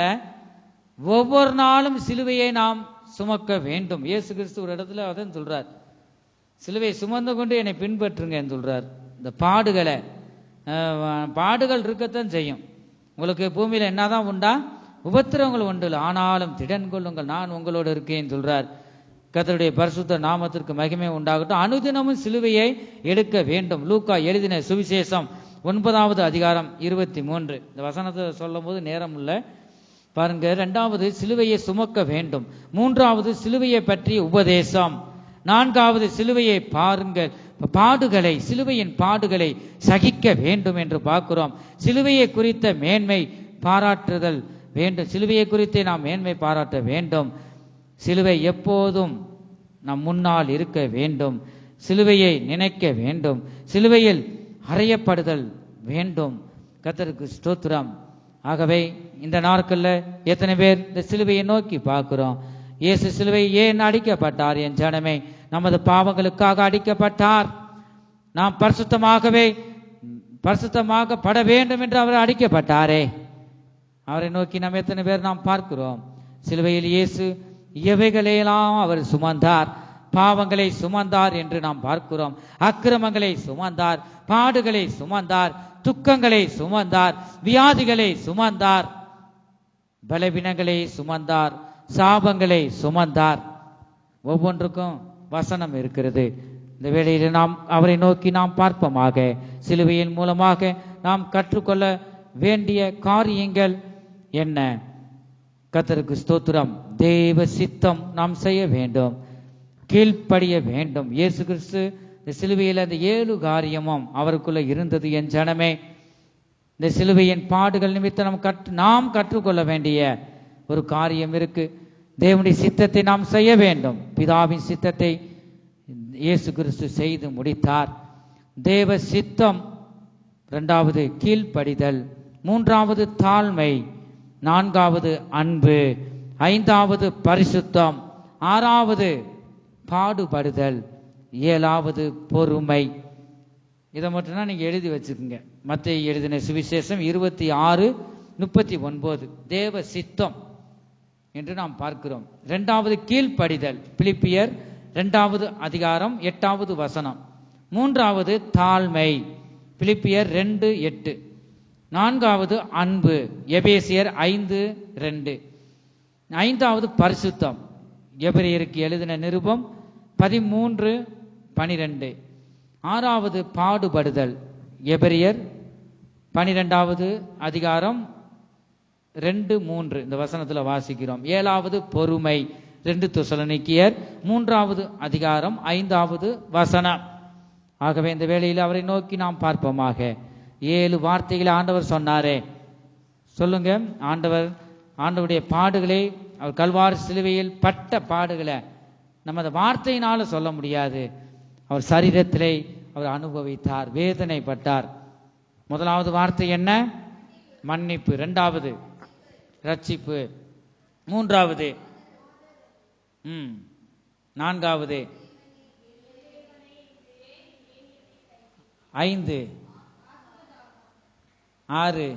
ஒவ்வொரு நாளும் சிலுவையை நாம் சுமக்க வேண்டும். இயேசு கிறிஸ்து ஒரு இடத்துல அதான் சொல்றார், சிலுவை சுமந்து கொண்டு என்னை பின்பற்றுங்க சொல்றார். இந்த பாடுகள் இருக்கத்தான் செய்யும். உங்களுக்கு பூமியில என்னதான் உண்டா, உபத்திரவங்கள் உண்டு, ஆனாலும் திடன் கொள்ளுங்கள், நான் உங்களோடு இருக்கேன் சொல்றார். கர்த்தருடைய பரிசுத்த நாமத்திற்கு மகிமை உண்டாகட்டும். அனுதினமும் சிலுவையை எடுக்க வேண்டும். லூக்கா எழுதின சுவிசேஷம் 9வது அதிகாரம் 23 இந்த வசனத்தை சொல்லும் போது நேரம் இல்லை பாருங்க. 2வது, சிலுவையை சுமக்க வேண்டும். 3வது, சிலுவையை பற்றிய உபதேசம். 4வது, சிலுவையை பாருங்கள், சிலுவையின் பாடுகளை சகிக்க வேண்டும் என்று பார்க்கிறோம். சிலுவையை குறித்த மேன்மை பாராட்டுதல் வேண்டும். சிலுவையை குறித்து நாம் மேன்மை பாராட்ட வேண்டும். சிலுவை எப்போதும் நம் முன்னால் இருக்க வேண்டும். சிலுவையை நினைக்க வேண்டும். சிலுவையில் அறையப்படுதல் வேண்டும். கர்த்தருக்கு ஸ்தோத்திரம். ஆகவே இந்த நாட்கள்ல எத்தனை பேர் இந்த சிலுவையை நோக்கி பார்க்கிறோம்? இயேசு சிலுவை ஏன் அடிக்கப்பட்டார்? என் ஜனமே, நமது பாவங்களுக்காக அடிக்கப்பட்டார். நாம் பரிசுத்தமாகப்பட வேண்டும் என்று அவர் அடிக்கப்பட்டாரே. அவரை நோக்கி நாம் எத்தனை பேர் நாம் பார்க்கிறோம்? சிலுவையில் இயேசு எவைகளையெல்லாம் அவர் சுமந்தார், பாவங்களை சுமந்தார் என்று நாம் பார்க்கிறோம். அக்கிரமங்களை சுமந்தார், பாடுகளை சுமந்தார், துக்கங்களை சுமந்தார், வியாதிகளை சுமந்தார், பலவீனங்களை சுமந்தார், சாபங்களை சுமந்தார். ஒவ்வொன்றுக்கும் வசனம் இருக்கிறது. இந்த வேளையில் நாம் அவரை நோக்கி நாம் பார்ப்போமாக. சிலுவையின் மூலமாக நாம் கற்றுக்கொள்ள வேண்டிய காரியங்கள் என்ன? கர்த்தருக்கு ஸ்தோத்திரம். தேவ சித்தம் நாம் செய்ய வேண்டும், கீழ்ப்படிய வேண்டும். இயேசு கிறிஸ்து இந்த சிலுவையில் அந்த 7 காரியமும் அவருக்குள்ள இருந்தது. என் ஜனமே, இந்த சிலுவையின் பாடுகள் நிமித்தம் நாம் கற்றுக்கொள்ள வேண்டிய ஒரு காரியம் இருக்கு. தேவனுடைய சித்தத்தை நாம் செய்ய வேண்டும். பிதாவின் சித்தத்தை இயேசு கிறிஸ்து செய்து முடித்தார். தேவ சித்தம். 2வது கீழ்ப்படிதல், 3வது தாழ்மை, 4வது அன்பு, 5வது பரிசுத்தம், 6வது பாடுபடுதல், 7வது பொறுமை. இதை மட்டும்தான் நீங்க எழுதி வச்சுக்கோங்க. மத்தேயு எழுதின சுவிசேஷம் 26:39. தேவ சித்தம் என்று நாம் பார்க்கிறோம். இரண்டாவது கீழ்ப்படிதல், பிலிப்பியர் 2வது அதிகாரம் 8வது வசனம். மூன்றாவது தாழ்மை, பிலிப்பியர் 2:8. நான்காவது அன்பு, எபேசியர் 5:2. ஐந்தாவது பரிசுத்தம், எபிரேயருக்கு எழுதின நிருபம் 13:12. ஆறாவது பாடுபடுதல், எபிரேயர் 12வது அதிகாரம் 2:3 இந்த வசனத்துல வாசிக்கிறோம். ஏழாவது பொறுமை, 2 தெசலோனிக்கேயர் 3வது அதிகாரம் 5வது வசனம். ஆகவே இந்த வேளையில் அவரை நோக்கி நாம் பார்ப்போமாக. 7 வார்த்தைகளை ஆண்டவர் சொன்னாரே, சொல்லுங்க. ஆண்டவருடைய பாடுகளை, அவர் கல்வாரி சிலுவையில் பட்ட பாடுகளை நம்ம அந்த வார்த்தையினால சொல்ல முடியாது. அவர் சரீரத்திலே அவர் அனுபவித்தார், வேதனைப்பட்டார். முதலாவது வார்த்தை என்ன? மன்னிப்பு. இரண்டாவது ரட்சிப்பு. மூன்றாவது நான்காவது 5 6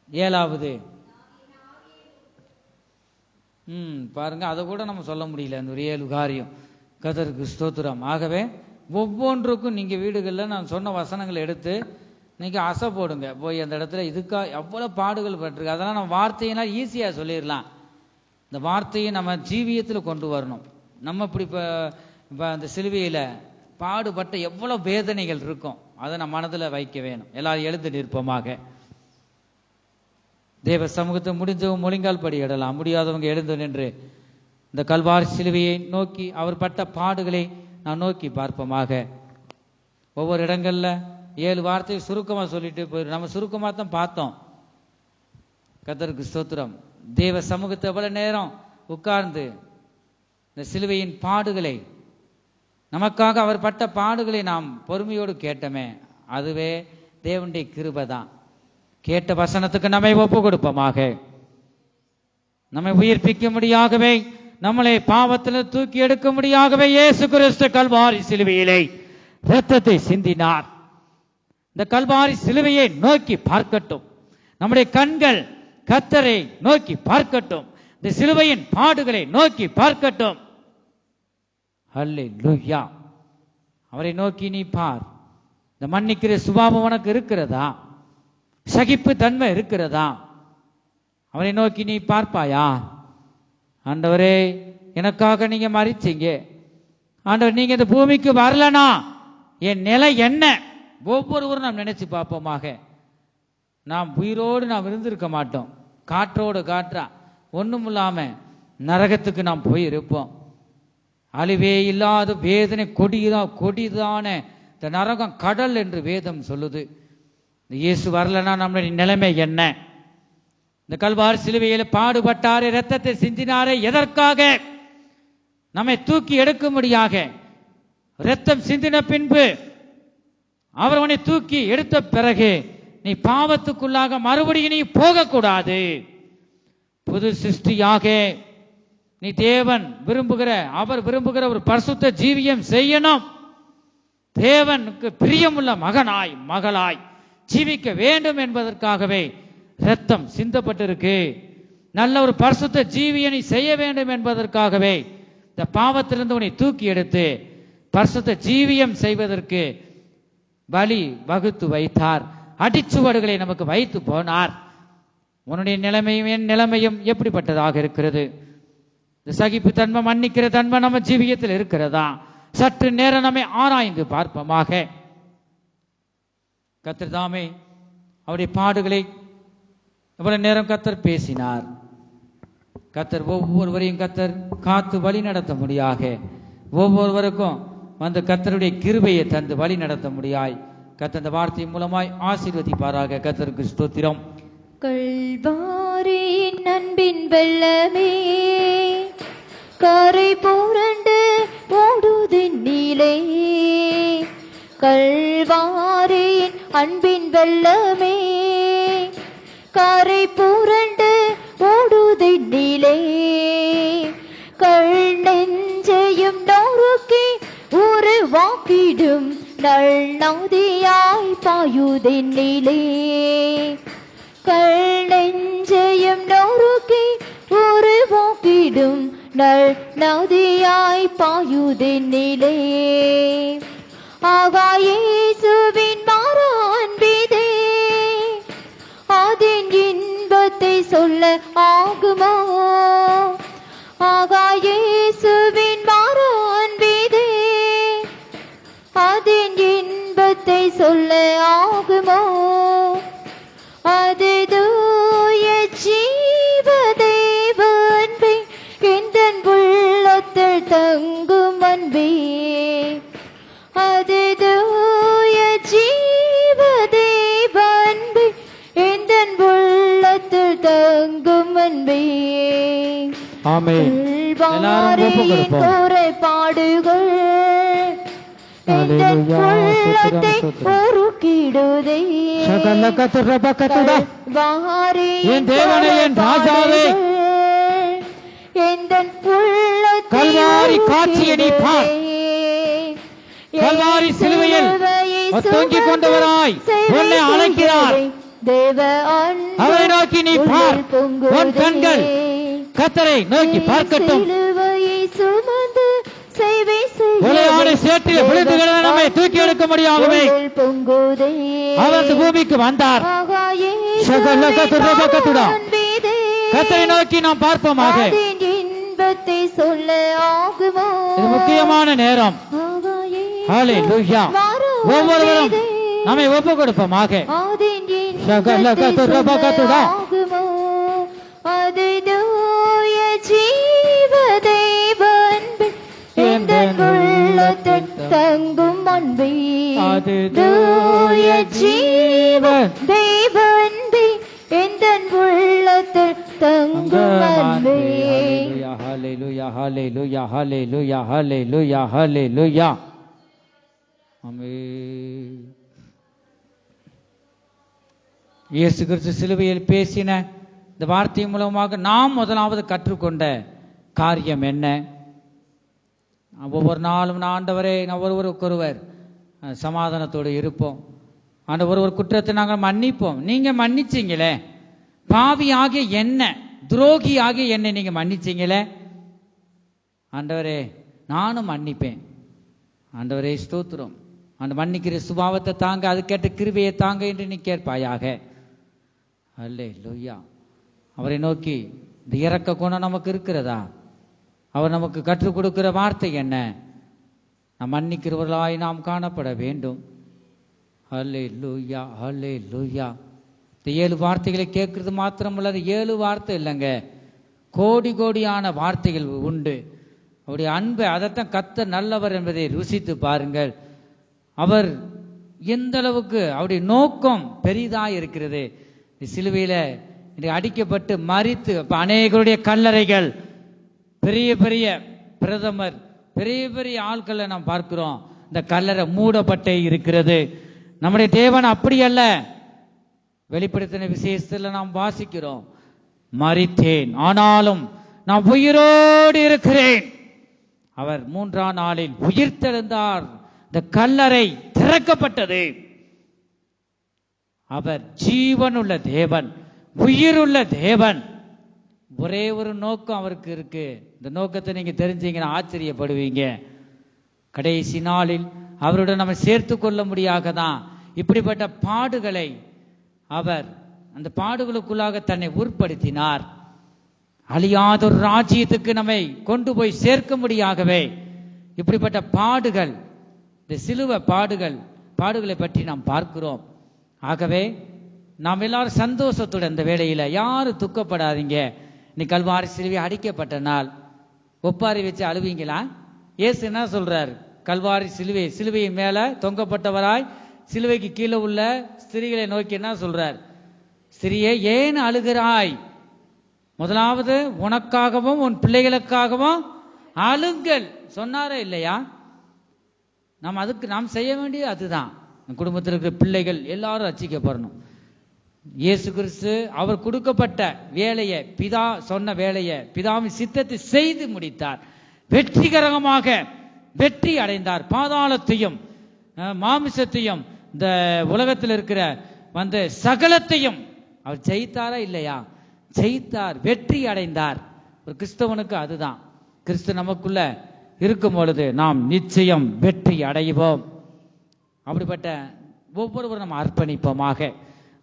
7வது பாருங்க, அதை கூட நம்ம சொல்ல முடியல. அந்த ஒரு 7 காரியம். கர்த்தருக்கு ஸ்தோத்திரம். ஆகவே ஒவ்வொன்றுக்கும் நீங்க வீடுகளில் நான் சொன்ன வசனங்களை எடுத்து நீங்க அசை போடுங்க. போய் அந்த இடத்துல இதுக்கா எவ்வளவு பாடுகள் பட்டிருக்கு. அதெல்லாம் நம்ம வார்த்தையினால் ஈஸியா சொல்லிடலாம். இந்த வார்த்தையை நம்ம ஜீவியத்தில் கொண்டு வரணும். நம்ம இப்படி இப்போ அந்த சிலுவையில பாடுபட்ட எவ்வளவு வேதனைகள் இருக்கும், அதை நம்ம மனதில் வைக்க வேணும். எல்லாரும் எழுந்து நிற்போமாக. தேவ சமூகத்தை முடிஞ்சவங்க முழங்கால் படி இடலாம், முடியாதவங்க எழுந்து நின்று இந்த கல்வாரி சிலுவையை நோக்கி, அவர் பட்ட பாடுகளை நான் நோக்கி பார்ப்போமாக. ஒவ்வொரு இடங்கள்ல 7 வார்த்தையை சுருக்கமா சொல்லிட்டு போயிடும். நம்ம சுருக்கமா தான் பார்த்தோம். கர்த்தருக்கு ஸ்தோத்திரம். தேவ சமூகத்தை எவ்வளவு நேரம் உட்கார்ந்து இந்த சிலுவையின் பாடுகளை, நமக்காக அவர் பட்ட பாடுகளை நாம் பொறுமையோடு கேட்டோமே, அதுவே தேவனுடைய கிருபை தான். கேட்ட வசனத்துக்கு நம்மை ஒப்பு கொடுப்போமாக. நம்மை உயிர்ப்பிக்க முடியாகவே, நம்மளை பாவத்தில் தூக்கி எடுக்க முடியாகவே இயேசு கிறிஸ்து கல்வாரி சிலுவையிலே இரத்தத்தை சிந்தினார். இந்த கல்வாரி சிலுவையை நோக்கி பார்க்கட்டும். நம்முடைய கண்கள் கர்த்தரை நோக்கி பார்க்கட்டும். இந்த சிலுவையின் பாடுகளை நோக்கி பார்க்கட்டும். ஹல்லேலூயா. அவரை நோக்கி நீ பார். இந்த மன்னிக்கிற சுபாவம் உனக்கு இருக்கிறதா? சகிப்பு தன்மை இருக்கிறதா? அவரை நோக்கி நீ பார்ப்பாயா? ஆண்டவரே, எனக்காக நீங்க மரிச்சீங்க. ஆண்டவர், நீங்க இந்த பூமிக்கு வரலனா என் நிலை என்ன? ஒவ்வொருவரும் நாம் நினைச்சு பார்ப்போமாக. நாம் உயிரோடு நாம் இருந்திருக்க மாட்டோம். காற்றோடு காற்றா ஒண்ணும் இல்லாம நரகத்துக்கு நாம் போய் இருப்போம். அழிவே இல்லாத வேதனை கொடிதான இந்த நரகம் கடல் என்று வேதம் சொல்லுது. இயேசு வரலனா நம்மளுடைய நிலைமை என்ன? இந்த கல்வாரி சிலுவையில் பாடுபட்டாரே, இரத்தத்தை சிந்தினாரே, எதற்காக? நம்மை தூக்கி எடுக்கும்படியாக. இரத்தம் சிந்தின பின்பு அவர் உன்னை தூக்கி எடுத்த பிறகு நீ பாவத்துக்குள்ளாக மறுபடியும் நீ போகக்கூடாது. புது சிருஷ்டியாக நீ தேவன் விரும்புகிற, அவர் விரும்புகிற ஒரு பரிசுத்த ஜீவியம் செய்யணும். தேவனுக்கு பிரியமுள்ள மகனாய் மகளாய் ஜீவிக்க வேண்டும் என்பதற்காகவே இரத்தம் சிந்தப்பட்டிருக்கு. நல்ல ஒரு பரிசுத்த ஜீவியனை செய்ய வேண்டும் என்பதற்காகவே இந்த பாவத்திலிருந்து உன்னை தூக்கி எடுத்து பரிசுத்த ஜீவியம் செய்வதற்கு பலி வகுத்து வைத்தார். அடிச்சுவடுகளை நமக்கு வைத்து போனார். உன்னுடைய நிலைமையும் என் நிலைமையும் எப்படிப்பட்டதாக இருக்கிறது? இந்த சகிப்பு தன்மை, மன்னிக்கிற தன்மை நம்ம ஜீவியத்தில் இருக்கிறதா? சற்று நேரம் நம்மை ஆராய்ந்து பார்ப்போமாக. கர்த்தர் தாமே அவருடைய பாடுகளை இவ்வளவு நேரம் கர்த்தர் பேசினார். கர்த்தர் ஒவ்வொருவரையும் கர்த்தர் காத்து வழி நடத்த முடியாக, ஒவ்வொருவருக்கும் வந்து கர்த்தருடைய கிருபையை தந்து வழி நடத்த முடியாய் கர்த்தர் இந்த வார்த்தை மூலமாய் ஆசீர்வதிப்பாராக. கர்த்தருக்கு ஸ்தோத்திரம். கல்வாரியின் அன்பின் வெள்ளமே கரை புரண்டு ஓடுதென்னிலே, கல்வாரியின் அன்பின் வெள்ளமே கரை புரண்டு ஓடுதென்னிலே, கல் நெஞ்சையும் நொறுக்கி உருவாக்கிடும் நல் நதியாய் பாயுதென்னிலே, கல் நெஞ்சையும் நொறுக்கி நல் நதியாய் பாயுதென்னிலே. ஆகா இயேசுவின் மாறான்பிதே, அதன் இன்பத்தை சொல்ல ஆகுமோ? ஆகா இயேசுவின் மாறான்பிதே, அதன் இன்பத்தை சொல்ல ஆகுமோ? அது தூய ஜீவ தேவ அன்பே, எந்தன் உள்ளத்தில் தங்கும் அன்பே. அது தூய ஜீவ தேவ அன்பே, எந்தன் உள்ளத்தில் தங்கும் அன்பே. ஆமென். எல்லாரும் ஒப்பு கொடுப்போம். குறைபாடுகள் எந்தன் உள்ளத்தை உருக்கிடுதே. என் தேவனே, என் ராஜாவே, எந்தன் உள்ளத்தை கல்வாரி காட்சியை நீ பார். கல்வாரி சிலுவையில் தொங்கிக் கொண்டவராய் உன்னை அழைக்கிறார். தேவ அவரை நோக்கி நீ பார். உன் கண்கள் கர்த்தரை நோக்கி பார்க்கட்டும். கொலையான சேற்றில் விழுந்துகிற நம்மை தூக்கி எடுக்க முடியாகவே அவர் பூமிக்கு வந்தார். கர்த்தரை நோக்கி நாம் பார்ப்போமாக. இன்பத்தை சொல்ல ஆகுமோ? இது முக்கியமான நேரம். ஹல்லேலூயா. ஒவ்வொருவரும் நம்மை ஒப்பு கொடுப்போமாக. அது தூய ஜீவ தேவ அன்பே, எந்தன் உள்ளத்தில் தங்கும் அன்பே. அது தூய ஜீவ தேவ அன்பே, எந்தன் உள்ளத்தில் தங்கும் அன்பே. ஹல்லேலூயா, ஹல்லேலூயா, ஹல்லேலூயா, ஹல்லேலூயா, ஹல்லேலூயா. ஆமென். இயேசு கிறிஸ்து சிலுவையில் பேசின இந்த வார்த்தை மூலமாக நாம் முதலாவது கற்றுக்கொண்ட காரியம் என்ன? ஒவ்வொரு நாளும் ஆண்டவரே, ஒருவருக்கொருவர் சமாதானத்தோடு இருப்போம். ஆண்டவர் ஒரு குற்றத்தை நாங்கள் மன்னிப்போம். நீங்க மன்னிச்சீங்களே, பாவி ஆகிய என்ன, துரோகி ஆகிய என்னை நீங்க மன்னிச்சீங்களே, ஆண்டவரே நானும் மன்னிப்பேன். ஆண்டவரே ஸ்தோத்திரம். அந்த மன்னிக்கிற சுபாவத்தை தாங்க, அது கேட்ட கிருபையை தாங்க என்று நீ கேட்பாயாக. அல்லேலூயா. அவரை நோக்கி இந்த இரக்க குணம் நமக்கு இருக்கிறதா? அவர் நமக்கு கற்றுக் கொடுக்கிற வார்த்தை என்ன? நாம் மன்னிக்கிறவர்களாய் நாம் காணப்பட வேண்டும். அல்லேலூயா, அல்லேலூயா. இந்த 7 வார்த்தைகளை கேட்கறது மாத்திரமல்ல, அது 7 வார்த்தை இல்லைங்க, கோடி கோடியான வார்த்தைகள் உண்டு. அவருடைய அன்பை, அதைத்தான் கர்த்தர் நல்லவர் என்பதை ருசித்து பாருங்கள். அவர் எந்த அளவுக்கு அவருடைய நோக்கம் பெரிதாக இருக்கிறது. சிலுவையில அடிக்கப்பட்டு மரித்து அநேகருடைய கல்லறைகள், பெரிய பெரிய பிரதமர், பெரிய பெரிய ஆட்களை நாம் பார்க்கிறோம், இந்த கல்லறை மூடப்பட்டே இருக்கிறது. நம்முடைய தேவன் அப்படி அல்ல. வெளிப்படுத்தின விசேஷத்துல நாம் வாசிக்கிறோம், மரித்தேன் ஆனாலும் நான் உயிரோடு இருக்கிறேன். அவர் 3ஆம் நாளில் உயிர்த்தெழுந்தார். இந்த கல்லறை திறக்கப்பட்டது. அவர் ஜீவனுள்ள தேவன், உயிருள்ள தேவன். ஒரே ஒரு நோக்கம் அவருக்கு இருக்கு. இந்த நோக்கத்தை நீங்க தெரிஞ்சீங்கன்னா ஆச்சரியப்படுவீங்க. கடைசி நாளில் அவருடன் நம்ம சேர்த்து கொள்ள முடியாததான் இப்படிப்பட்ட பாடுகளை அவர் அந்த பாடுகளுக்குள்ளாக தன்னை உட்படுத்தினார். அழியாத ஒரு ராஜ்யத்துக்கு நம்மை கொண்டு போய் சேர்க்க முடியாகவே இப்படிப்பட்ட பாடுகள், இந்த சிலுவை பாடுகளை பற்றி நாம் பார்க்கிறோம். ஆகவே நாம் எல்லாரும் சந்தோஷத்துடன் இந்த வேளையில யாரும் துக்கப்படாதீங்க. நீ கல்வாரி சிலுவை அடிக்கப்பட்ட நாள் ஒப்பாரி வச்சு அழுவீங்களா? இயேசு என்ன சொல்றார்? கல்வாரி சிலுவையின் மேல தொங்கப்பட்டவராய் சிலுவைக்கு கீழே உள்ள ஸ்திரீகளை நோக்கி என்ன சொல்றார்? ஸ்திரியே, ஏன் அழுகிறாய்? முதலாவது உனக்காகவும் உன் பிள்ளைகளுக்காகவும் அழுங்கள் சொன்னாரே இல்லையா? நாம் செய்ய வேண்டியது அதுதான். குடும்பத்தில் இருக்கிற பிள்ளைகள் எல்லாரும் ரட்சிக்கப்படணும். இயேசு கிறிஸ்து அவர் கொடுக்கப்பட்ட வேலையை, பிதா சொன்ன வேலையை, பிதாவின் சித்தத்தை செய்து முடித்தார். வெற்றிகரமாக வெற்றி அடைந்தார். பாதாளத்தையும் மாமிசத்தையும் இந்த உலகத்தில் இருக்கிற சகலத்தையும் அவர் ஜெயித்தாரா இல்லையா? ஜெயித்தார், வெற்றி அடைந்தார். ஒரு கிறிஸ்தவனுக்கு அதுதான். கிறிஸ்து நமக்குள்ள இருக்கும் பொழுது நாம் நிச்சயம் வெற்றி அடைவோம். அப்படிப்பட்ட ஒவ்வொருவரும் நம்ம அர்ப்பணிப்போமாக.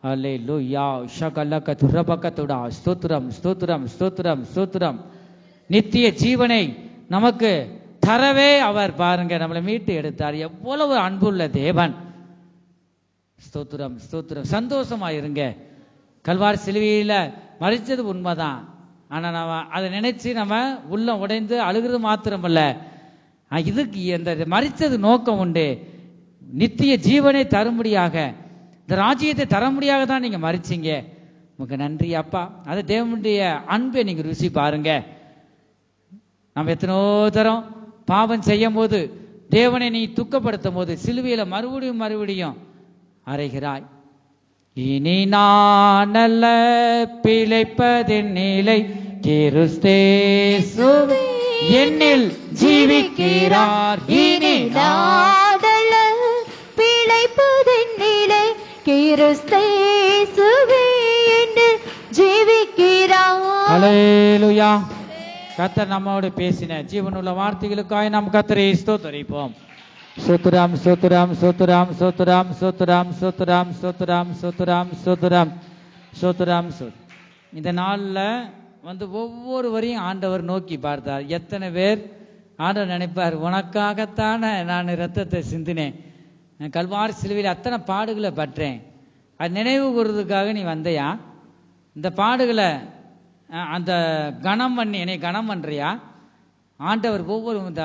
அல்லேலூயா ஷகலக துரபகதுடா ஸ்தோத்திரம் ஸ்தோத்திரம் ஸ்தோத்திரம் ஸ்தோத்திரம். நித்திய ஜீவனை நமக்கு தரவே அவர் பாருங்க நம்மளை மீட்டு எடுத்தார். எவ்வளவு அன்புள்ள தேவன். ஸ்தோத்திரம் ஸ்தோத்திரம். சந்தோஷமா இருங்க. கல்வாரி சிலுவையில மரிச்சது உண்மைதான். ஆனா நம்ம அதை நினைச்சு நம்ம உள்ள உடைந்து அழுகிறது மாத்திரமல்ல, இதுக்கு இந்த மரிச்சது நோக்கம் உண்டு. நித்திய ஜீவனை தரும்படியாக, இந்த ராஜ்யத்தை தரும்படியாக தான் நீங்க மரிச்சீங்க. உங்களுக்கு நன்றி அப்பா. அது தேவனுடைய அன்பை நீங்க ருசி பாருங்க. நம்ம எத்தனோ தரம் பாவம் செய்யும் போது தேவனை நீ துக்கப்படுத்தும் போது சிலுவையில மறுபடியும் மறுபடியும் அறைகிறாய். இனி நான் அல்ல பிழைப்பதின் நிலை, கிறிஸ்தேசுவே என்னில் ஜீவிக்கிறார். இனி நான் அல்ல பிழைப்பதின் நிலை, கிறிஸ்தேசுவே என்னில் ஜீவிக்கிறார். அல்லேலூயா. கர்த்தர் நம்மோடு பேசின ஜீவனுள்ள வார்த்தைகளுக்காய் நாம் கர்த்தரை ஸ்தோத்திரிப்போம். ஸ்தோத்திரம் ஸ்தோத்திரம் ஸ்தோத்திரம் ஸ்தோத்திரம் ஸ்தோத்திரம் ஸ்தோத்திரம் ஸ்தோத்திரம் ஸ்தோத்திரம் ஸ்தோத்திரம் ஸ்தோத்திரம். இந்த நாளில் ஒவ்வொருவரையும் ஆண்டவர் நோக்கி பார்த்தார். எத்தனை பேர் ஆண்டவர் நினைப்பார், உனக்காகத்தானே நான் இரத்தத்தை சிந்தினேன், கல்வாரி சிலுவையில் அத்தனை பாடுகளை பற்றேன், அது நினைவு கூறுறதுக்காக நீ வந்தையா? இந்த பாடுகளை அந்த கணம் பண்ணி என்னை கணம் பண்றியா? ஆண்டவர் ஒவ்வொரு இந்த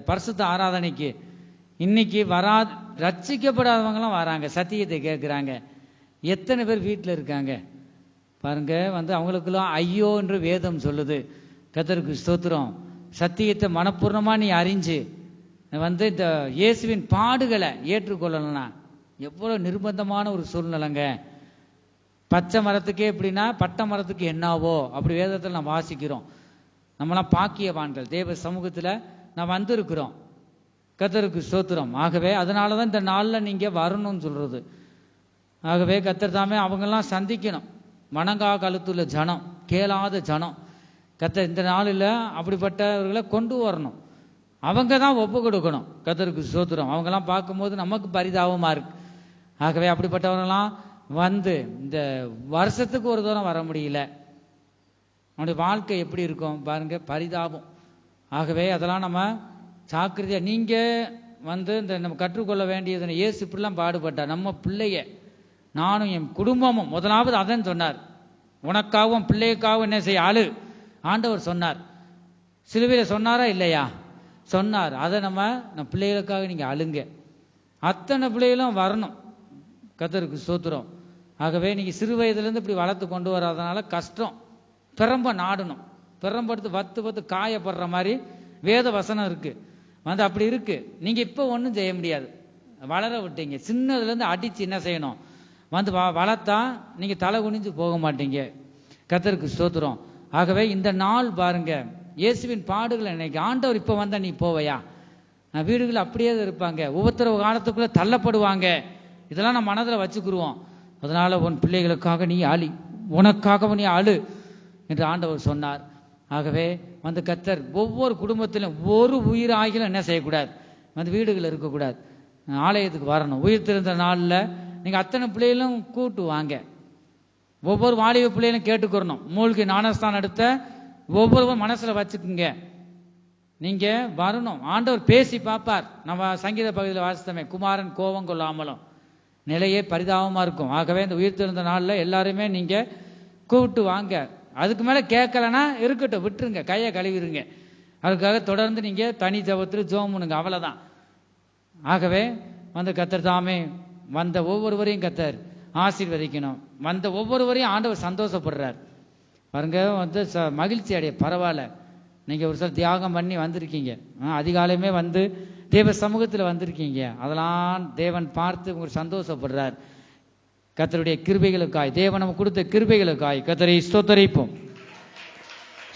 பரிசுத்த ஆராதனைக்கு இன்னைக்கு ரட்சிக்கப்படாதவங்களாம் வராங்க, சத்தியத்தை கேட்குறாங்க. எத்தனை பேர் வீட்டில் இருக்காங்க பாருங்க. அவங்களுக்கெல்லாம் ஐயோ என்று வேதம் சொல்லுது. கர்த்தருக்கு ஸ்தோத்திரம். சத்தியத்தை மனப்பூர்ணமாக நீ அறிஞ்சு இந்த இயேசுவின் பாடுகளை ஏற்றுக்கொள்ளலன்னா எவ்வளோ நிர்பந்தமான ஒரு சூழ்நிலைங்க. பச்சை மரத்துக்கே எப்படின்னா பட்டை மரத்துக்கு என்னாவோ அப்படி வேதத்தில் நான் வாசிக்கிறோம். நம்மளாம் பாக்கியவான்கள், தேவ சமூகத்தில் நான் வந்திருக்கிறோம். கர்த்தருக்கு ஸ்தோத்திரம். ஆகவே அதனால தான் இந்த நாளில் நீங்கள் வரணும்னு சொல்கிறது. ஆகவே கர்த்தர் தாமே அவங்கெல்லாம் சந்திக்கணும். வணங்கா கழுத்துள்ள ஜனம், கேளாத ஜனம். கர்த்தர் இந்த நாளில் அப்படிப்பட்டவர்களை கொண்டு வரணும். அவங்க தான் ஒப்பு கொடுக்கணும். கர்த்தருக்கு ஸ்தோத்திரம். அவங்கெல்லாம் பார்க்கும்போது நமக்கு பரிதாபமாக இருக்கு. ஆகவே அப்படிப்பட்டவர்களாம் இந்த வருஷத்துக்கு ஒரு தூரம் வர முடியல. அவனுடைய வாழ்க்கை எப்படி இருக்கும் பாருங்க, பரிதாபம். ஆகவே அதெல்லாம் நம்ம ஜாக்கிரதையா நீங்கள் இந்த நம்ம கற்றுக்கொள்ள வேண்டியது. இயேசு இப்படிலாம் பாடுபட்டார். நம்ம பிள்ளைய நானும் என் குடும்பமும் முதலாவது அதான் சொன்னார். உனக்காகவும் பிள்ளைக்காகவும் என்ன செய்ய ஆளு ஆண்டவர் சொன்னார். சிலுவையில் சொன்னாரா இல்லையா? சொன்னார். அதை நம்ம பிள்ளைகளுக்காக நீங்கள் அழுங்க. அத்தனை பிள்ளைகளும் வரணும். கர்த்தருக்கு ஸ்தோத்திரம். ஆகவே நீங்கள் சிறு வயதுலேருந்து இப்படி வளர்த்து கொண்டு வராதனால கஷ்டம். பிறம்ப நாடணும். பிறம்படுத்து வத்து காயப்படுற மாதிரி வேத வசனம் இருக்கு. அப்படி இருக்கு. நீங்கள் இப்போ ஒன்றும் செய்ய முடியாது. வளர விட்டீங்க. சின்னதுலேருந்து அடித்து என்ன செய்யணும்? வளர்த்தா நீங்கள் தலை குனிஞ்சு போக மாட்டீங்க. கர்த்தருக்கு ஸ்தோத்திரம். ஆகவே இந்த நாள் பாருங்க, இயேசுவின் பாடுகளை நினைக்க. ஆண்டவர் இப்போ வந்தால் நீ போவையா? வீடுகள் அப்படியே இருப்பாங்க. ஒவ்வொருத்தர காலத்துக்குள்ளே தள்ளப்படுவாங்க. இதெல்லாம் நம்ம மனதில் வச்சுக்கிருவோம். அதனால உன் பிள்ளைகளுக்காக நீ அழி, உனக்காக நீ அழு என்று ஆண்டவர் சொன்னார். ஆகவே கர்த்தர் ஒவ்வொரு குடும்பத்திலும் ஒரு உயிராகிலும் என்ன செய்யக்கூடாது, வீடுகள் இருக்கக்கூடாது, ஆலயத்துக்கு வரணும். உயிர் திருந்த நாளில் நீங்கள் அத்தனை பிள்ளைகளும் கூட்டு வாங்க. ஒவ்வொரு வாலிப பிள்ளைகளும் கேட்டுக்கிறணும். மூழ்கி ஞானஸ்தானம் எடுத்த ஒவ்வொருவரும் மனசில் வச்சுக்குங்க. நீங்கள் வரணும். ஆண்டவர் பேசி பார்ப்பார். நம்ம சங்கீத பகுதியில் வாசித்தமே, குமாரன் கோபம் கொள்ளாமலும் நிலையே பரிதாபமாக இருக்கும். ஆகவே இந்த உயிர் திறந்த நாளில் எல்லாருமே நீங்கள் கூப்பிட்டு வாங்க. அதுக்கு மேலே கேட்கலன்னா இருக்கட்டும், விட்டுருங்க, கையை கழுவிடுங்க. அதுக்காக தொடர்ந்து நீங்கள் தனி ஜபத்தில் ஜோம் பண்ணுங்க, அவ்வளோதான். ஆகவே கர்த்தர் தாமே ஒவ்வொருவரையும் கர்த்தர் ஆசீர்வதிக்கணும். ஒவ்வொருவரையும் ஆண்டவர் சந்தோஷப்படுறார். பாருங்க, மகிழ்ச்சி அடைய. பரவாயில்ல, நீங்கள் ஒரு சில தியாகம் பண்ணி வந்திருக்கீங்க. அதிகாலையுமே தேவ சமூகத்தில் வந்திருக்கீங்க. அதெல்லாம் தேவன் பார்த்து உங்களுக்கு சந்தோஷப்படுறார். கர்த்தருடைய கிருபைகளுக்காய், தேவன் நமக்கு கொடுத்த கிருபைகளுக்காய் கர்த்தரை ஸ்தோத்திரிப்போம்.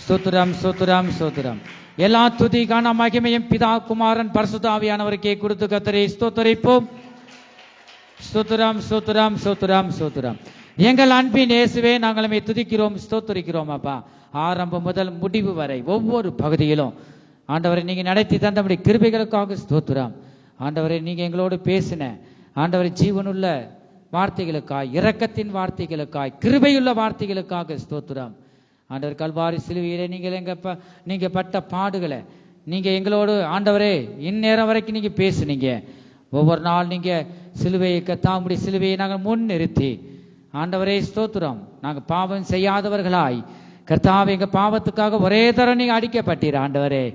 ஸ்தோத்திரம் ஸ்தோத்திரம் ஸ்தோத்திரம். எல்லா துதிக்கான மகிமையும் பிதா குமாரன் பரிசுத்த ஆவியானவருக்கே கொடுத்து கர்த்தரை ஸ்தோத்திரிப்போம். ஸ்தோத்திரம் ஸ்தோத்திரம் ஸ்தோத்திரம் ஸ்தோத்திரம். எங்கள் அன்பின் இயேசுவே, நாங்களுமே துதிக்கிறோம், ஸ்தோத்திரிக்கிறோம் அப்பா. ஆரம்பம் முதல் முடிவு வரை ஒவ்வொரு பகுதியிலும் ஆண்டவரை நீங்க நடத்தி தந்தபடி கிருபைகளுக்காக ஸ்தோத்திரம். ஆண்டவரை நீங்க எங்களோடு பேசின ஆண்டவரை ஜீவனுள்ள வார்த்தைகளுக்காய், இரக்கத்தின் வார்த்தைகளுக்காய், கிருபையுள்ள வார்த்தைகளுக்காக ஸ்தோத்திரம். ஆண்டவர் கல்வாரி சிலுவையிலே நீங்க பட்ட பாடுகளை நீங்க எங்களோடு ஆண்டவரே இந்நேரம் வரைக்கும் நீங்க பேசுனீங்க. ஒவ்வொரு நாள் நீங்க சிலுவையை கத்தாமுடி சிலுவையை நாங்கள் முன் நிறுத்தி ஆண்டவரே ஸ்தோத்திரம், நாங்கள் பாவம் செய்யாதவர்களாய் கர்த்தாவே எங்க பாவத்துக்காக ஒரே தரம் நீங்க அடிக்கப்பட்டீர். ஆண்டவரே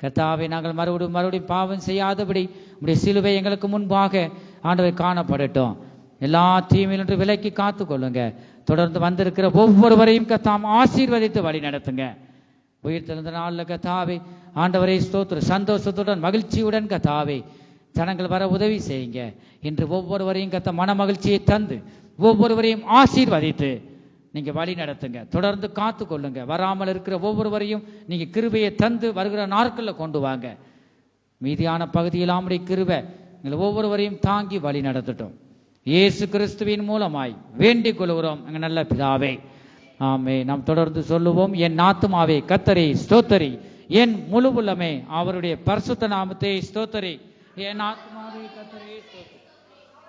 கர்த்தாவே, நாங்கள் மறுபடியும் பாவம் செய்யாதபடி உடைய சிலுவை எங்களுக்கு முன்பாக ஆண்டவரை காணப்படட்டும். எல்லா தீமையிலும் விலக்கி காத்து கொள்ளுங்க. தொடர்ந்து வந்திருக்கிற ஒவ்வொருவரையும் கர்த்தாம் ஆசீர்வதித்து வழி நடத்துங்க. உயிர் தெழுந்த நாளில் கர்த்தாவே ஆண்டவரை ஸ்தோத்திரம், சந்தோஷத்துடன் மகிழ்ச்சியுடன் கர்த்தாவே ஜனங்கள் வர உதவி செய்யுங்க. இன்று ஒவ்வொருவரையும் கர்த்தா மன மகிழ்ச்சியை தந்து ஒவ்வொருவரையும் ஆசீர்வதித்து நீங்க வழி நடத்துங்க. தொடர்ந்து காத்து கொள்ளுங்க. வராமல் இருக்கிற ஒவ்வொருவரையும் நீங்க கிருபையை தந்து வருகிற நாட்களில் கொண்டு வாங்க. மீதியான பகுதியில் ஆமுடைய கிருபை எங்களை ஒவ்வொருவரையும் தாங்கி வழி நடத்தட்டும். இயேசு கிறிஸ்துவின் மூலமாய் வேண்டிக் கொள்கிறோம் எங்க நல்ல பிதாவே, ஆமே. நாம் தொடர்ந்து சொல்லுவோம், என் ஆத்துமாவே கர்த்தரை ஸ்தோத்தரி, என் முழு உள்ளமே அவருடைய பரிசுத்த நாமத்தை ஸ்தோத்தரி. என் ஆத்துமாவே கர்த்தரை ஸ்தோத்தரி,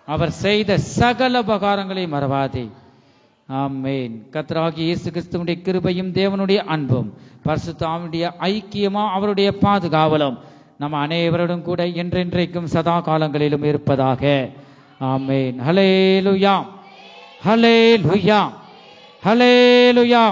அவர் செய்த சகல உபகாரங்களை மறவாதே. ஆமென். கர்த்தராகிய இயேசு கிறிஸ்துவினுடைய கிருபையும் தேவனுடைய அன்பும் பரிசுத்த ஆவியுடைய ஐக்கியமும் அவருடைய பாதுகாவலும் நம்ம அனைவரோடும் கூட என்றென்றைக்கும் சதா காலங்களிலும் இருப்பதாக. ஆமென். ஹல்லேலூயா, ஹல்லேலூயா, ஹல்லேலூயா.